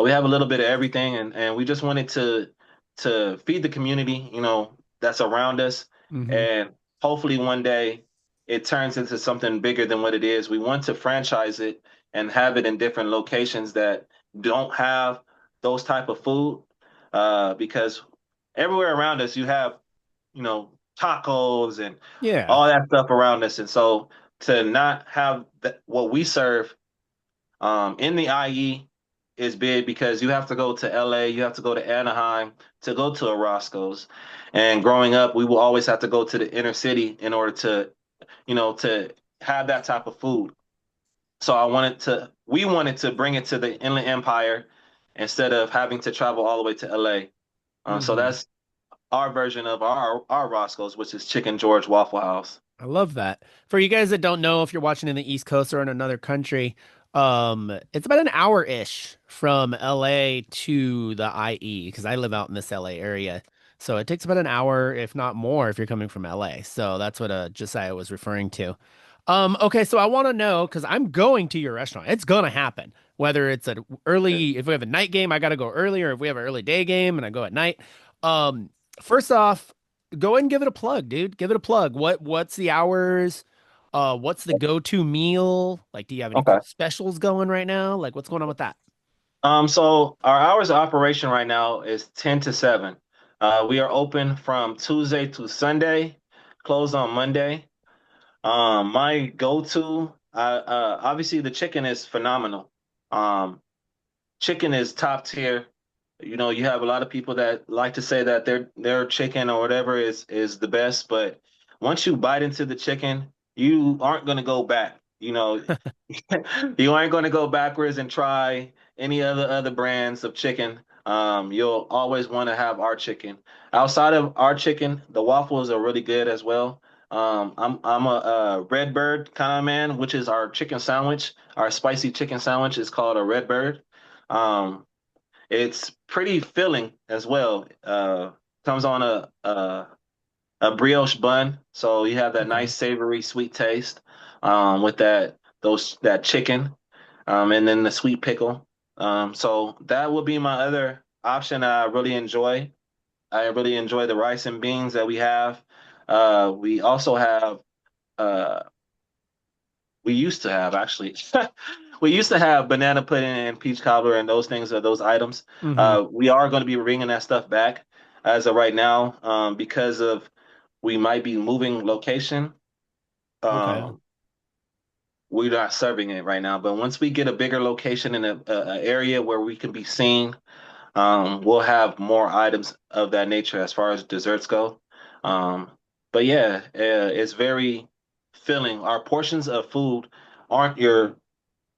We have a little bit of everything, and we just wanted to feed the community, that's around us, Hmm. and hopefully one day it turns into something bigger than what it is. We want to franchise it and have it in different locations that don't have those type of food, because everywhere around us you have, tacos and Yeah. all that stuff around us, and so to not have what we serve in the IE is big because you have to go to LA, you have to go to Anaheim to go to a Roscoe's. And growing up, we will always have to go to the inner city in order to have that type of food. So we wanted to bring it to the Inland Empire instead of having to travel all the way to LA. So Hmm. that's our version of our Roscoe's, which is Chicken George Waffle House. I love that. For you guys that don't know, if you're watching in the East Coast or in another country, it's about an hour-ish from LA to the IE because I live out in this LA area. So it takes about an hour, if not more, if you're coming from LA. So that's what Josiah was referring to. Okay, so I want to know because I'm going to your restaurant. It's gonna happen. Whether it's an early, if we have a night game, I gotta go early, or if we have an early day game and I go at night. Um, First off, go ahead and give it a plug, dude. Give it a plug. What's the hours? What's the go-to meal? Like, do you have any Okay. specials going right now? Like, what's going on with that? So our hours of operation right now is 10 to 7. We are open from Tuesday to Sunday, closed on Monday. My go-to, obviously the chicken is phenomenal. Um, Chicken is top tier. You have a lot of people that like to say that their chicken or whatever is the best, but once you bite into the chicken, you aren't going to go back. You aren't going to go backwards and try any other brands of chicken. You'll always want to have our chicken. Outside of our chicken, the waffles are really good as well. I'm a red bird kind of man, which is our chicken sandwich. Our spicy chicken sandwich is called a red bird. Um, it's pretty filling as well. Comes on a brioche bun, so you have that Okay. nice savory sweet taste with that chicken, and then the sweet pickle. So that would be my other option that I really enjoy. I really enjoy the rice and beans that we have. We also have uh, we used to have actually. We used to have banana pudding and peach cobbler and those things are those items. Mm-hmm. We are going to be bringing that stuff back as of right now, because of we might be moving location. Okay. Um, we're not serving it right now, but once we get a bigger location in a area where we can be seen, we'll have more items of that nature as far as desserts go. Um, but yeah, it's very filling. Our portions of food aren't your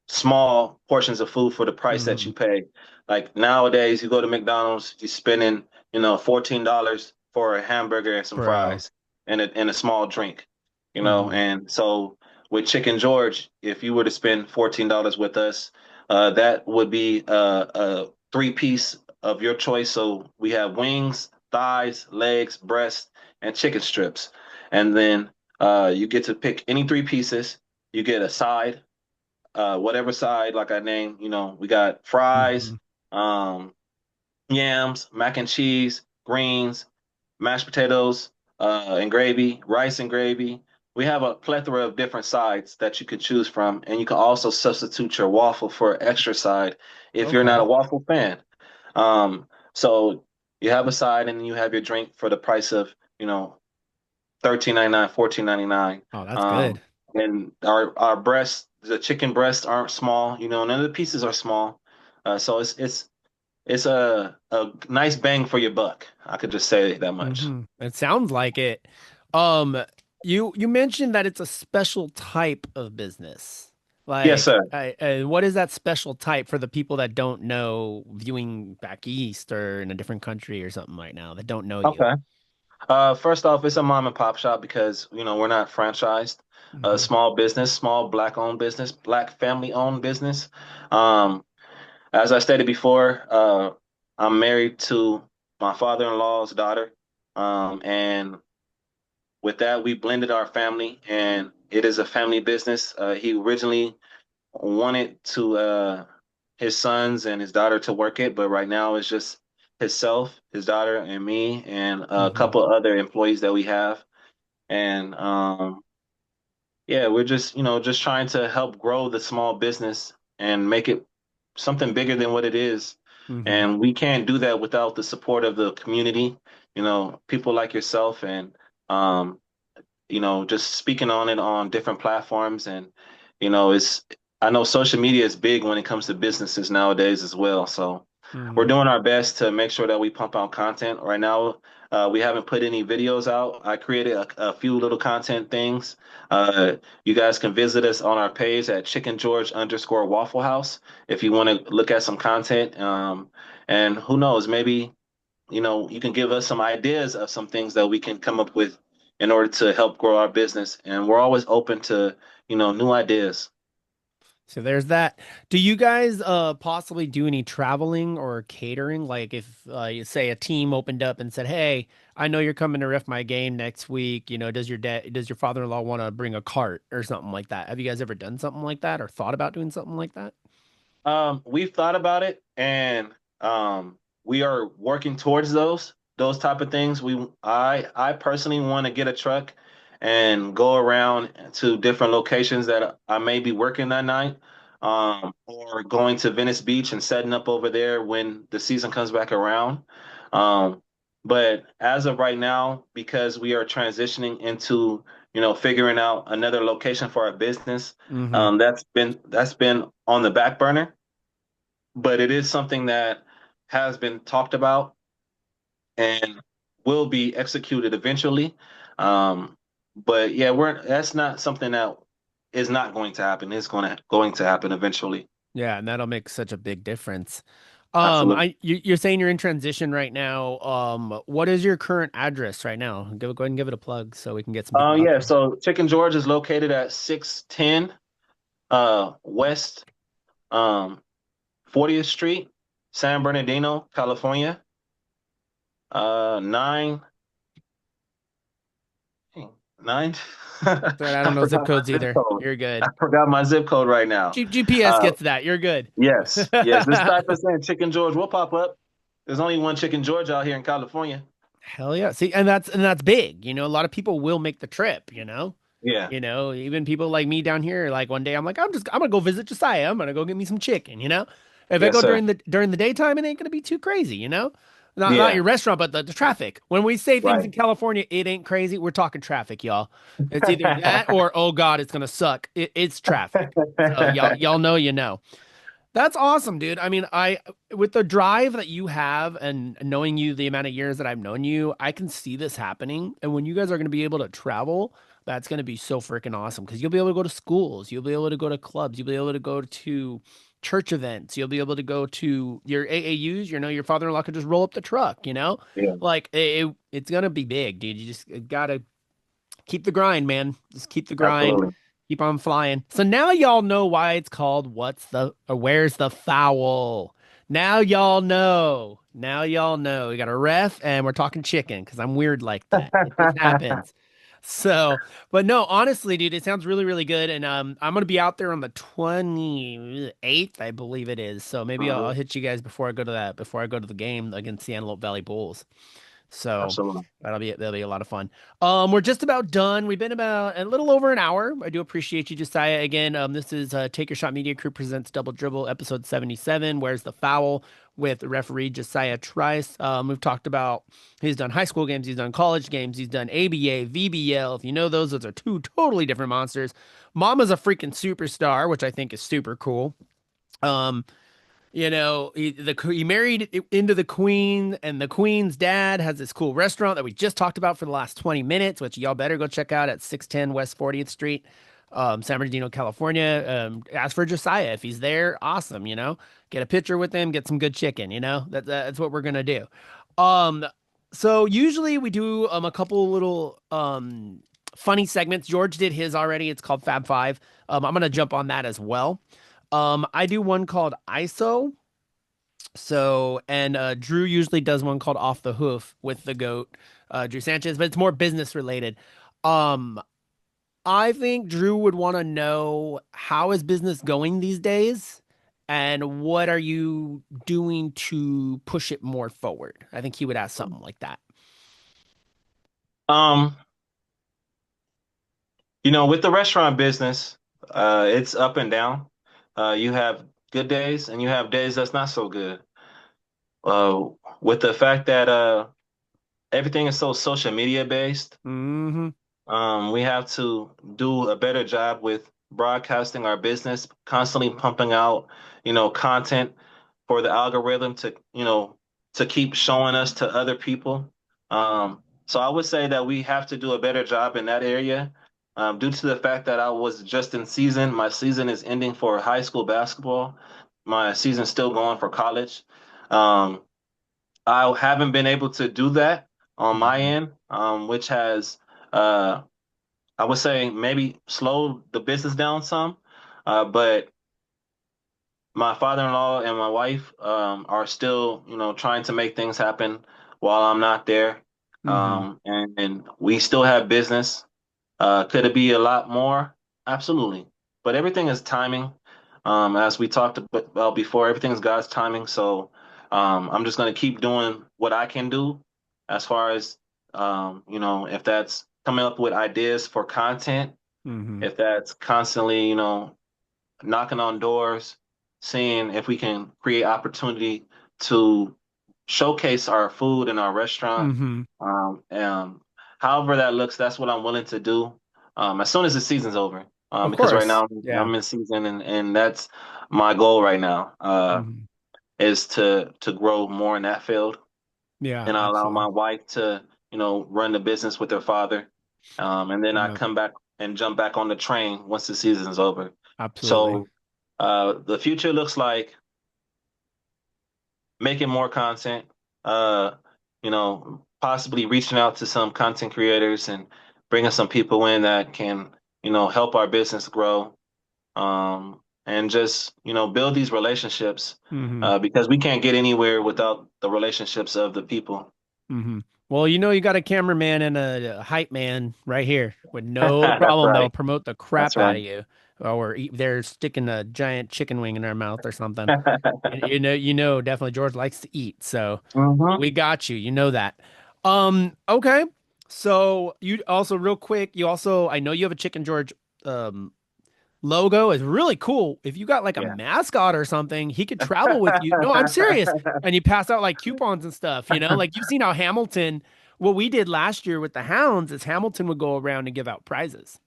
small portions of food for the price that Mm-hmm. you pay. Like nowadays, you go to McDonald's, you're spending, $14 for a hamburger and some Bro. fries and a small drink, Mm-hmm. and so with Chicken George, if you were to spend $14 with us, that would be a three-piece of your choice. So we have wings, thighs, legs, breast, and chicken strips. And then you get to pick any three pieces. You get a side, whatever side, like I named, we got fries, Mm-hmm. um, yams, mac and cheese, greens, mashed potatoes, and gravy, rice and gravy. We have a plethora of different sides that you could choose from, and you can also substitute your waffle for an extra side if you're not a Okay. waffle fan. So you have a side, and then you have your drink for the price of, 13.99, 14.99. Oh, that's Um, good. and our breasts, the chicken breasts aren't small, none of the pieces are small. So it's a nice bang for your buck. I could just say that much. Mm-hmm. It sounds like it. Um, you mentioned that it's a special type of business. Yes, Like, sir. what is that special type for the people that don't know, viewing back east or in a different country or something right now that don't know you? Okay. First off, it's a mom and pop shop because we're not franchised. A Mm-hmm. small business, small black owned business, black family owned business. Um, as I stated before, I'm married to my father-in-law's daughter, and with that, we blended our family, and it is a family business. He originally wanted to. his sons and his daughter to work it, but right now it's just himself, his daughter, and me, and a Hmm. couple other employees that we have. And yeah, we're just, just trying to help grow the small business and make it something bigger than what it is. Hmm. And we can't do that without the support of the community, people like yourself and um, just speaking on it on different platforms. And, it's, I know social media is big when it comes to businesses nowadays as well. So we're Hmm. doing our best to make sure that we pump out content. Right now, we haven't put any videos out. I created a few little content things. You guys can visit us on our page at Chicken George _ Waffle House if you want to look at some content. And who knows, maybe you can give us some ideas of some things that we can come up with in order to help grow our business. And we're always open to, new ideas. So there's that. Do you guys possibly do any traveling or catering? Like if you say a team opened up and said, "Hey, I know you're coming to ref my game next week. Does your father-in-law want to bring a cart or something like that?" Have you guys ever done something like that or thought about doing something like that? We've thought about it, and we are working towards those type of things. I personally want to get a truck and go around to different locations that I may be working that night, or going to Venice Beach and setting up over there when the season comes back around. Um, but as of right now, because we are transitioning into figuring out another location for our business, Hmm. that's been on the back burner, but it is something that has been talked about and will be executed eventually. Um, but yeah, we're that's not something that is not going to happen. It's going to happen eventually. Yeah, and that'll make such a big difference. Absolutely. You're saying you're in transition right now. What is your current address right now? Go ahead and give it a plug so we can get some people out Yeah, there. so Chicken George is located at 610 West um 40th Street, San Bernardino, California. 9 9 So I don't I know zip forgot codes my zip either. code. You're I good. forgot my zip code right now. GPS Uh, gets that. You're good. Yes, yes. This type of saying Chicken George will pop up. There's only one Chicken George out here in California. Hell yeah. See, and that's big. A lot of people will make the trip. Yeah. Even people like me down here, like one day I'm gonna go visit Josiah. I'm gonna go get me some chicken. If I Yes, go sir. during the daytime, it ain't gonna be too crazy. Not Yeah. your restaurant, but the traffic. When we say things Right. in California, it ain't crazy. We're talking traffic, y'all. It's either that or oh God, it's gonna suck. It's traffic. So y'all know you know. That's awesome, dude. I mean, with the drive that you have and knowing you the amount of years that I've known you, I can see this happening. And when you guys are going to be able to travel, that's going to be so freaking awesome because you'll be able to go to schools, you'll be able to go to clubs, you'll be able to go to church events, you'll be able to go to your AAUs. Your father-in-law could just roll up the truck. Yeah. Like it's going to be big, dude. You just got to keep the grind, man. Just keep the grind. Absolutely. Keep on flying. So now y'all know why it's called where's the fowl? Now y'all know. Now y'all know. We got a ref and we're talking chicken because I'm weird like that. It just happens. So, but no, honestly, dude, it sounds really, really good. And I'm gonna be out there on the 28th, I believe it is. So maybe I'll Mhm. hit you guys before I go to the game against the Antelope Valley Bulls. So Absolutely. that'll be a lot of fun. We're just about done. We've been about a little over an hour. I do appreciate you, Josiah. Again, this is Take Your Shot Media Crew presents Double Dribble, episode 77. Where's the foul? With referee Josiah Trice. We've talked about he's done high school games, he's done college games, he's done ABA, VBL. If you know those are two totally different monsters. Mama's a freaking superstar, which I think is super cool. Um, he married into the queen, and the queen's dad has this cool restaurant that we just talked about for the last 20 minutes, which y'all better go check out at 610 West 40th Street, San Bernardino, California. Ask for Josiah. If he's there, awesome. Get a picture with him, get some good chicken. That's what we're gonna do. Um, so usually we do a couple little funny segments. George did his already. It's called Fab Five. I'm gonna jump on that as well. I do one called ISO. So, and Drew usually does one called Off the Hoof with the GOAT, Drew Sanchez, but it's more business related. Um, I think Drew would want to know how is business going these days, And what are you doing to push it more forward? I think he would ask something like that. Um, with the restaurant business, it's up and down. You have good days and you have days that's not so good. Uh, with the fact that everything is so social media based, Hmm. we have to do a better job with broadcasting our business, constantly pumping out, content for the algorithm to keep showing us to other people. So I would say that we have to do a better job in that area. Due to the fact that I was just in season, my season is ending for high school basketball. My season's still going for college. Um, I haven't been able to do that on my Hmm. end, which has uh, I would say maybe slow the business down some. But my father-in-law and my wife are still, trying to make things happen while I'm not there. Hmm. And we still have business. Could it be a lot more? Absolutely. But everything is timing. As we talked about before, everything is God's timing. So I'm just going to keep doing what I can do as far as, if that's coming up with ideas for content, Hmm. if that's constantly, knocking on doors, seeing if we can create opportunity to showcase our food in our restaurant. Hmm. And however that looks, that's what I'm willing to do as soon as the season's over. Of Because right course. now Yeah. I'm in season, and that's my goal right now, Hmm. is to grow more in that field, Yeah, and I allow my absolutely. wife to, run the business with her father. And then I Yeah, come back and jump back on the train once the season's over. absolutely. So the future looks like making more content, possibly reaching out to some content creators and bringing some people in that can, help our business grow, and just, build these relationships, Hmm. because we can't get anywhere without the relationships of the people. Hmm. Well, you got a cameraman and a hype man right here with no That's problem. They'll right. promote the That's crap out right. of you, or they're sticking a giant chicken wing in their mouth or something. And definitely George likes to eat, so Hmm. we got you. You know that. Okay. So you also real quick, I know you have a Chicken George um logo is really cool. If you got like a Yeah. mascot or something, he could travel with you. No, I'm serious. And you pass out like coupons and stuff, Like you've seen how what we did last year with the Hounds is Hamilton would go around and give out prizes.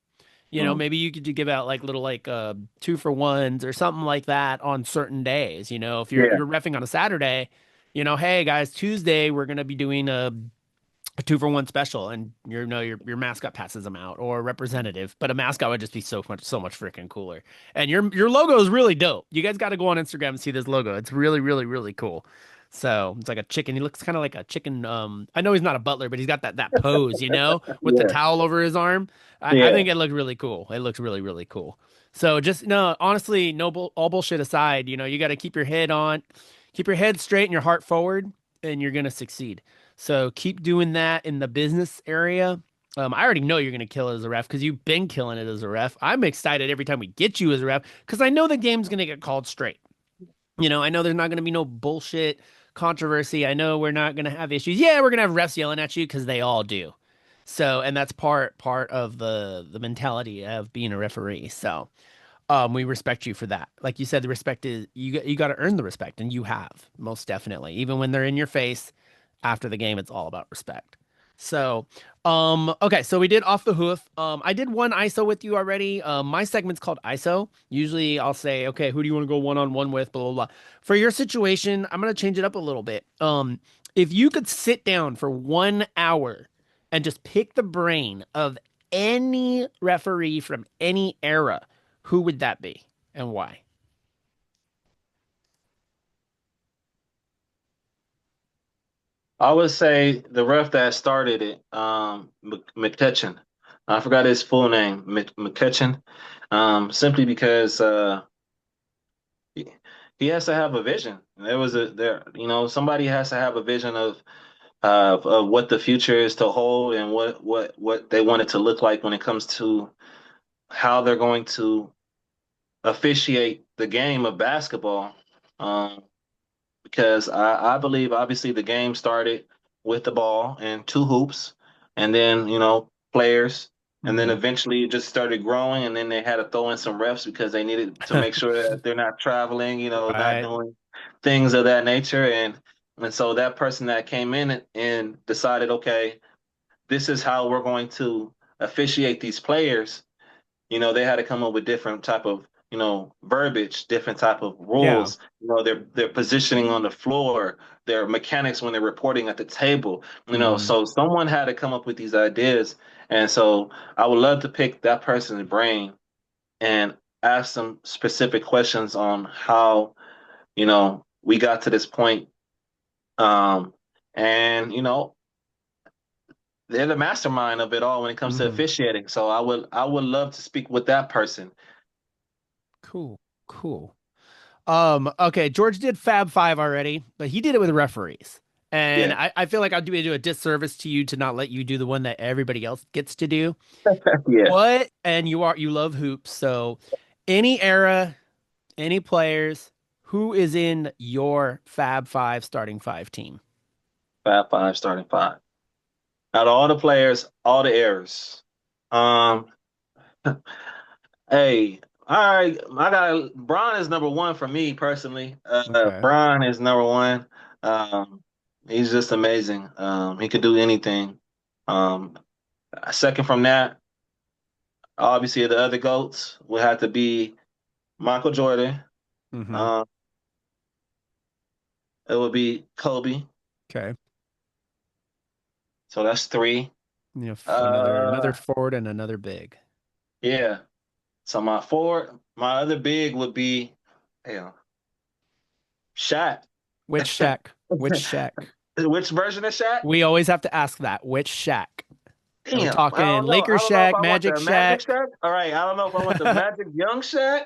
Mm. Maybe you could give out like little like 2-for-1s or something like that on certain days. If Yeah. you're refing on a Saturday, hey guys, Tuesday we're gonna be doing a 2-for-1 special, and your mascot passes them out, or a representative, but a mascot would just be so much freaking cooler. And your logo is really dope. You guys got to go on Instagram and see this logo. It's really really really cool. So it's like a chicken. He looks kind of like a chicken. I know he's not a butler, but he's got that pose, with the Yeah. towel over his arm. I Yeah. think it looked really cool. It looks really really cool. So just no, honestly, all bullshit aside, you got to keep your head straight and your heart forward, and you're gonna succeed. So keep doing that in the business area. I already know you're going to kill it as a ref because you've been killing it as a ref. I'm excited every time we get you as a ref because I know the game's going to get called straight. I know there's not going to be no bullshit controversy. I know we're not going to have issues. Yeah, we're going to have refs yelling at you because they all do. So, and that's part of the mentality of being a referee. So, we respect you for that. Like you said, the respect is you got to earn the respect, and you have most definitely. Even when they're in your face after the game, it's all about respect. So, okay, so we did off the hoof. I did one ISO with you already. My segment's called ISO. Usually, I'll say, okay, who do you want to go one on one with? Blah blah blah. For your situation, I'm gonna change it up a little bit. If you could sit down for 1 hour and just pick the brain of any referee from any era, who would that be and why? I would say the ref that started it, McCutcheon. I forgot his full name, McCutcheon. Simply because he, he has to have a vision. Somebody has to have a vision of what the future is to hold, and what they want it to look like when it comes to how they're going to officiate the game of basketball. Um, because I believe obviously the game started with the ball and two hoops, and then players, and then Hmm. eventually it just started growing, and then they had to throw in some refs because they needed to make sure that they're not traveling, not Right. doing things of that nature, and so that person that came in and decided, okay, this is how we're going to officiate these players. They had to come up with different type of, verbiage, different type of Yeah. rules, their positioning on the floor, their mechanics when they're reporting at the table, Hmm. so someone had to come up with these ideas. And so I would love to pick that person's brain and ask some specific questions on how, we got to this point. And they're the mastermind of it all when it comes to Hmm. officiating. So I would love to speak with that person. Cool. Cool. Okay, George did Fab Five already, but he did it with referees. And Yeah. I feel like I'd do a disservice to you to not let you do the one that everybody else gets to do. Yeah. What? And you love hoops, so any era, any players, who is in your Fab Five starting five team? Fab five, starting five. Out of all the players, all the errors. Um, hey, all right, I got Bron is number one for me personally. Okay. Bron is number one. Um, he's just amazing. He could do anything. Um, Second from that, obviously the other goats would have to be Michael Jordan. Mm-hmm. Um, it would be Kobe. Okay. So that's three. You have another Uh, forward and another big. yeah. So my other big would be, hell, Shaq. Which Shaq? Which Shaq? Which version of Shaq? We always have to ask that. Which Shaq? Are we Damn, I talking don't know. I Lakers don't know if Shaq, I want Magic the Magic Shaq? Shaq. All right, I don't know if I want the Magic Young Shaq.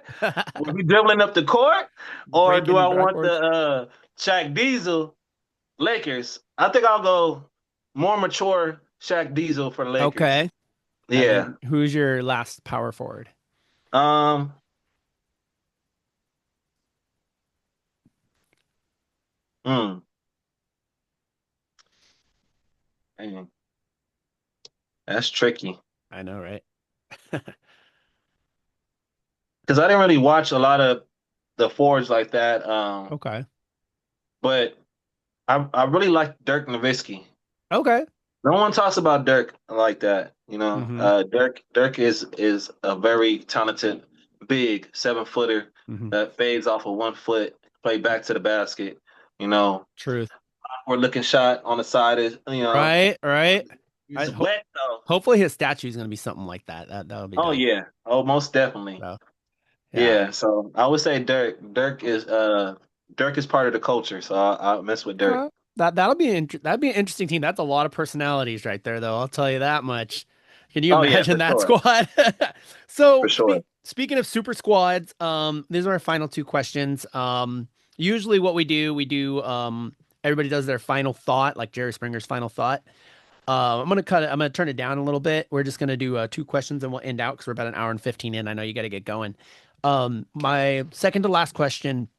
Will be dribbling up the court, or do Breaking I and want the backboards. Shaq Diesel Lakers? I think I'll go more mature Shaq Diesel for the Lakers. Okay. And Yeah. then who's your last power forward? Um. Hmm. Dang, that's tricky I know, right? because I didn't really watch a lot of the forwards like that. Okay. But I really like Dirk Nowitzki. Okay. No one talks about Dirk like that. Hmm. Dirk is a very talented, big 7-footer Hmm. that fades off of 1 foot, play back to the basket. Truth. We're looking shot on the side is Right, right. I he's hope wet though. hopefully his statue is gonna be something like that. That would be Oh dope. yeah, oh most definitely. So yeah. Yeah, so I would say Dirk. Dirk is part of the culture, so I mess with Dirk Okay. That'd be an interesting team. That's a lot of personalities right there, though. I'll tell you that much. Can you Oh yeah, imagine for that sure, squad? for So sure. speaking of super squads, these are our final two questions. Usually what everybody does their final thought, like Jerry Springer's final thought. I'm gonna turn it down a little bit. We're just gonna do two questions and we'll end out because we're about an hour and 15 in. I know you got to get going. My second to last question.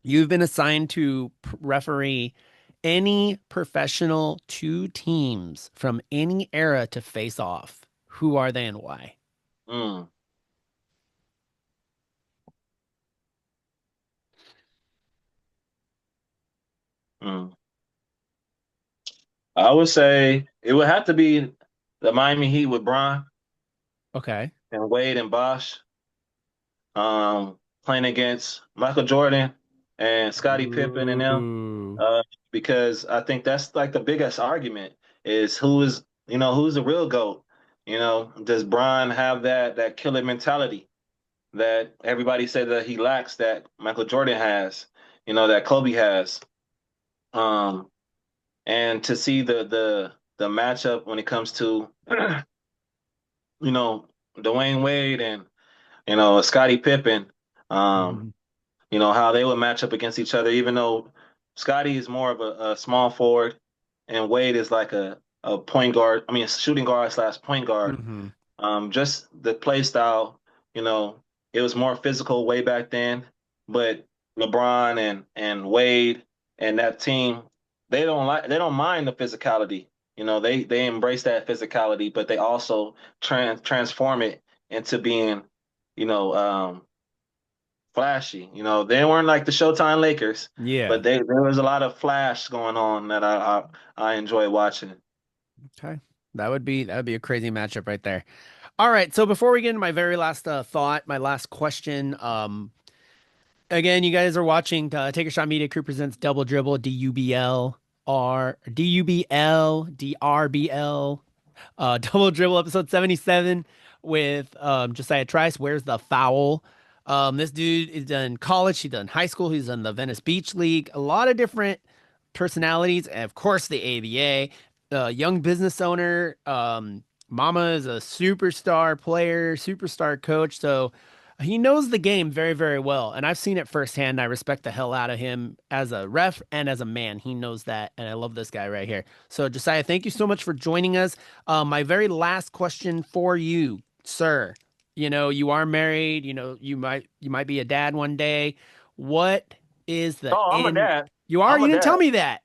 You've been assigned to referee any professional two teams from any era to face off. Who are they and why? Mm, mm. I would say it would have to be the Miami Heat with Bron Okay. and Wade and Bosh, playing against Michael Jordan and Scottie Pippen and them, Ooh. uh, because I think that's like the biggest argument is who's the real GOAT? Does Bron have that killer mentality that everybody said that he lacks that Michael Jordan has, that Kobe has? Um, and to see the matchup when it comes to you know, Dwayne Wade and Scottie Pippen, um, Mhm. how they would match up against each other, even though Scottie is more of a small forward and Wade is like a point guard, I mean, shooting guard slash point guard. Mhm. Just the play style, you know. it was more physical way back then. But LeBron and Wade and that team, they don't mind the physicality. They embrace that physicality, but they also transform it into being, you know, flashy. They weren't like the Showtime Lakers, Yeah. but there was a lot of flash going on that I enjoy watching. Okay. That would be a crazy matchup right there. All right. So before we get into my very last thought, my last question, again, you guys are watching Take a Shot Media Crew presents Double Dribble, DUBL, Double Dribble episode 77 with Josiah Trice. Where's the foul? This dude is done college, he's done high school, he's done the Venice Beach League, a lot of different personalities, and of course the ABA. Young business owner. Mama is a superstar player, superstar coach. So he knows the game very, very well. And I've seen it firsthand. I respect the hell out of him as a ref and as a man. He knows that. And I love this guy right here. So, Josiah, thank you so much for joining us. My very last question for you, sir. You are married, you might be a dad one day. What is the Oh, I'm a end? dad. You are? I'm You a didn't tell dad. me that.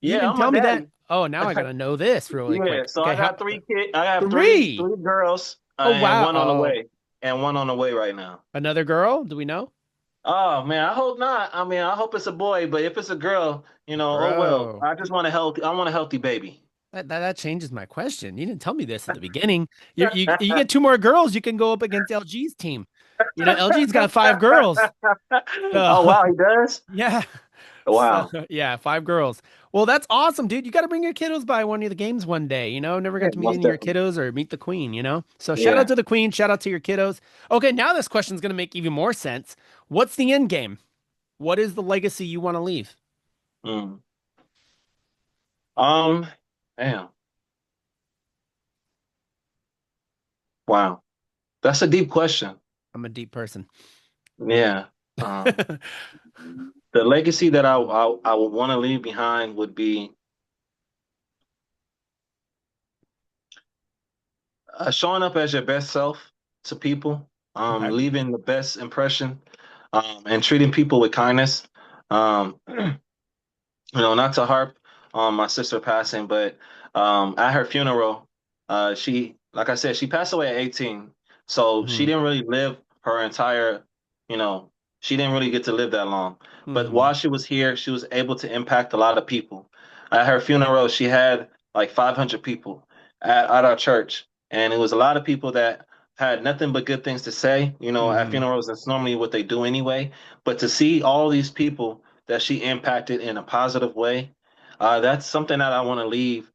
You Yeah, didn't I'm a tell me that. daddy. Oh, now I gotta know this really Yeah, quick. so Okay, I how got three kids. I have three three? three girls, Oh and wow. one on the Oh, way, and one on the way right now. another girl? Do we know? Oh man, I hope not. I mean, I hope it's a boy, but if it's a girl, oh well. Bro. I just want a healthy. I want a healthy baby. That changes my question. You didn't tell me this at the beginning. You get two more girls, you can go up against LG's team. LG's got five girls. Oh So wow, he does. yeah. So Wow. yeah, five girls. Well, that's awesome, dude. You got to bring your kiddos by one of the games one day. Never Yeah, got to meet most any of your definitely. kiddos or meet the queen. So shout out Yeah. to the queen, shout out to your kiddos. Okay, now this question's gonna make even more sense. What's the end game? What is the legacy you want to leave? Mm. Um. Damn. Wow. That's a deep question. I'm a deep person. Yeah. The legacy that I would want to leave behind would be showing up as your best self to people, Okay. leaving the best impression, and treating people with kindness. Um, not to harp on my sister passing, but at her funeral, like I said, she passed away at 18. So she Hmm. didn't really live her entire, you know, she didn't really get to live that long. But Hmm. while she was here, she was able to impact a lot of people. At her funeral, she had like 500 people at our church. And it was a lot of people that had nothing but good things to say. At Hmm. funerals, that's normally what they do anyway. But to see all these people that she impacted in a positive way. That's something that I want to leave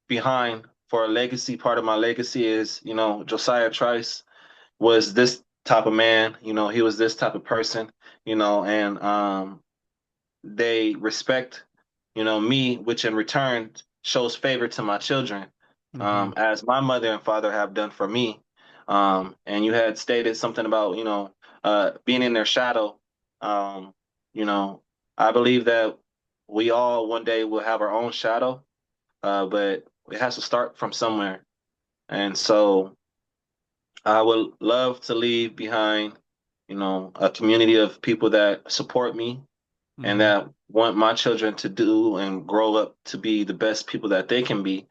behind for a legacy. Part of my legacy is, Josiah Trice was this type of man. He was this type of person. And they respect, me, which in return shows favor to my children, Hmm. as my mother and father have done for me. And you had stated something about, being in their shadow. Um, you know, I believe that we all one day will have our own shadow, but it has to start from somewhere. And so I would love to leave behind, a community of people that support me and Hmm. that want my children to do and grow up to be the best people that they can be.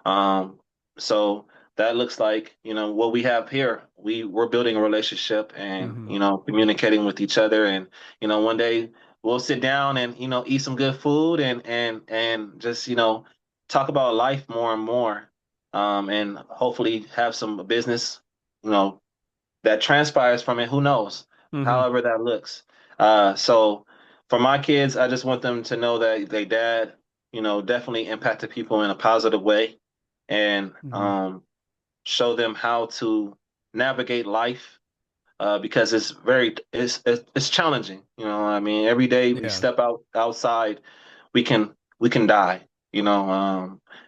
Um, so that looks like, what we have here. We're building a relationship and, Hmm. communicating with each other. And, one day we'll sit down and, eat some good food and just, talk about life more and more. And hopefully have some business, you know, that transpires from it, who knows? Hmm. However that looks. So for my kids, I just want them to know that they dad, definitely impacted people in a positive way and Hmm. show them how to navigate life because it's challenging. I mean, every day we Yeah. step outside, we can die.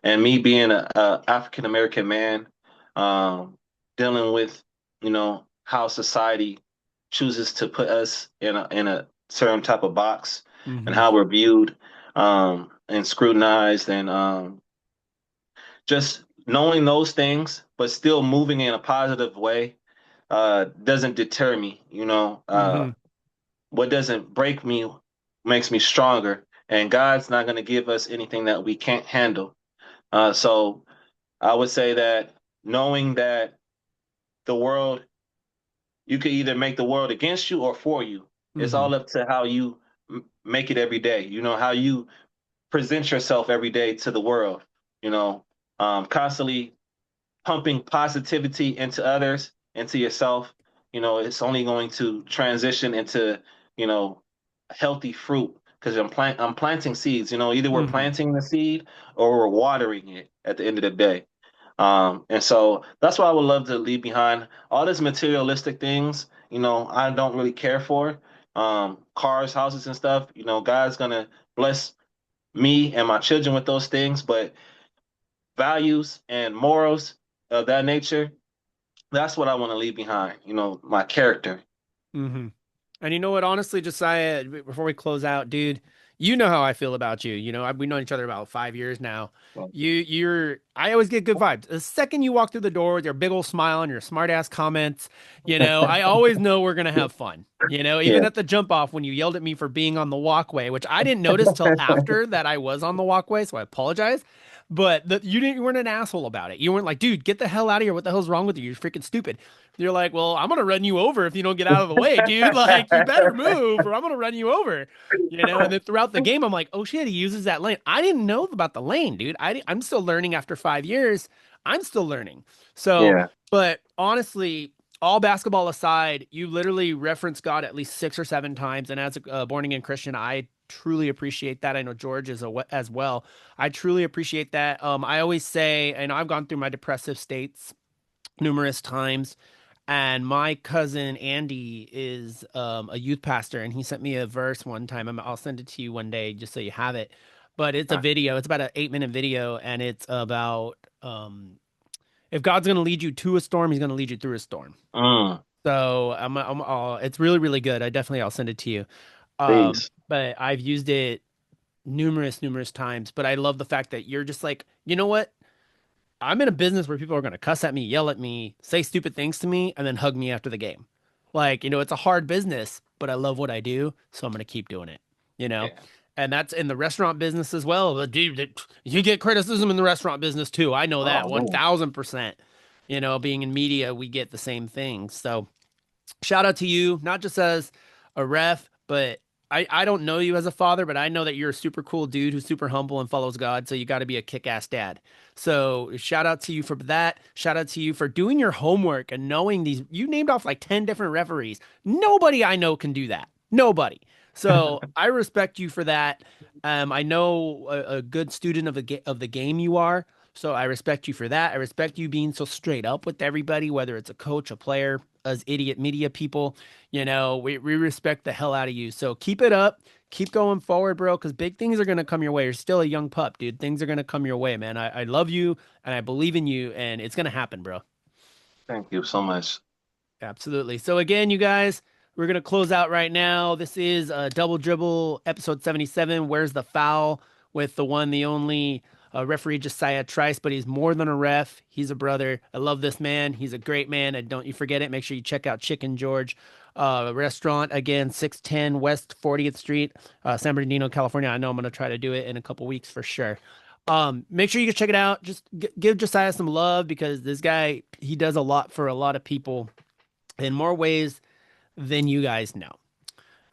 And me being a African American man, um, dealing with how society chooses to put us in a certain type of box and Hmm. how we're viewed and scrutinized and just knowing those things, but still moving in a positive way doesn't deter me. Hmm. What doesn't break me makes me stronger. And God's not going to give us anything that we can't handle. So I would say that knowing that the world, you could either make the world against you or for you. It's Hmm. all up to how you make it every day. How you present yourself every day to the world. Constantly pumping positivity into others, into yourself. It's only going to transition into, healthy fruit because I'm planting seeds. Either we're Hmm. planting the seed or we're watering it at the end of the day. And so that's what I would love to leave behind. All these materialistic things, I don't really care for. Cars, houses, and stuff. God's gonna bless me and my children with those things, but values and morals of that nature, that's what I want to leave behind. My character. Hmm. And you know what? Honestly, Josiah, before we close out, dude, you know how I feel about you. We've known each other about 5 years now. I always get good vibes. The second you walk through the door with your big old smile and your smart ass comments, I always know we're gonna have fun. Even Yeah. at the jump off when you yelled at me for being on the walkway, which I didn't notice till after that I was on the walkway, so I apologize. But you weren't an asshole about it. You weren't like, dude, get the hell out of here. What the hell's wrong with you? You're freaking stupid. You're like, well, I'm gonna run you over if you don't get out of the way, dude. Like, you better move, or I'm gonna run you over. And then throughout the game, I'm like, oh shit, he uses that lane. I didn't know about the lane, dude. I'm still learning after 5 years. I'm still learning. So, Yeah. but honestly, all basketball aside, you literally reference God at least 6 or 7 times. And as a born again Christian, I truly appreciate that. I know George is as well. I truly appreciate that. I always say, and I've gone through my depressive states numerous times. And my cousin Andy is a youth pastor, and he sent me a verse one time. I'll send it to you one day just so you have it. But it's a video. It's about an 8 minute video, and it's about if God's going to lead you to a storm, He's going to lead you through a storm. Mm, So it's really really good. I'll send it to you. please. But I've used it numerous times. But I love the fact that you're just like, you know what? I'm in a business where people are going to cuss at me, yell at me, say stupid things to me, and then hug me after the game. Like, it's a hard business, but I love what I do, so I'm going to keep doing it, you know? Yeah. And that's in the restaurant business as well. But dude, you get criticism in the restaurant business too. I know that Oh man. 1000%. Being in media, we get the same thing. So, shout out to you, not just as a ref, but I don't know you as a father, but I know that you're a super cool dude who's super humble and follows God. So you got to be a kick-ass dad. So shout out to you for that. Shout out to you for doing your homework and knowing these. You named off like 10 different referees. Nobody I know can do that. Nobody. So I respect you for that. I know a good student of the game you are. So I respect you for that. I respect you being so straight up with everybody, whether it's a coach, a player, us idiot media people. We respect the hell out of you. So keep it up. Keep going forward, bro, because big things are going to come your way. You're still a young pup, dude. Things are going to come your way, man. I love you and I believe in you, and it's going to happen, bro. Thank you so much. Absolutely. So again, you guys, we're gonna close out right now. This is Double Dribble episode 77. Where's the foul with the one, the only referee Josiah Trice, but he's more than a ref. He's a brother. I love this man. He's a great man. And don't you forget it. Make sure you check out Chicken George restaurant again, 610 West 40th Street, San Bernardino, California. I know I'm gonna try to do it in a couple weeks for sure. Make sure you can check it out. Just give Josiah some love because this guy, he does a lot for a lot of people in more ways than you guys know.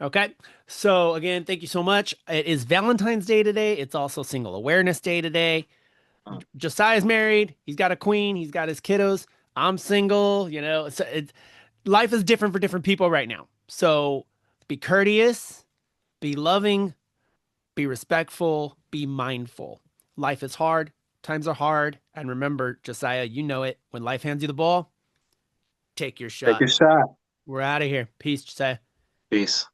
Okay. So, again, thank you so much. It is Valentine's Day today. It's also Single Awareness Day today. Mm. Josiah's married. He's got a queen. He's got his kiddos. I'm single. Life is different for different people right now. So, be courteous, be loving, be respectful, be mindful. Life is hard. Times are hard. And remember, Josiah, you know it. When life hands you the ball, take your Take shot. your shot. We're out of here. Peace, Josiah. Peace.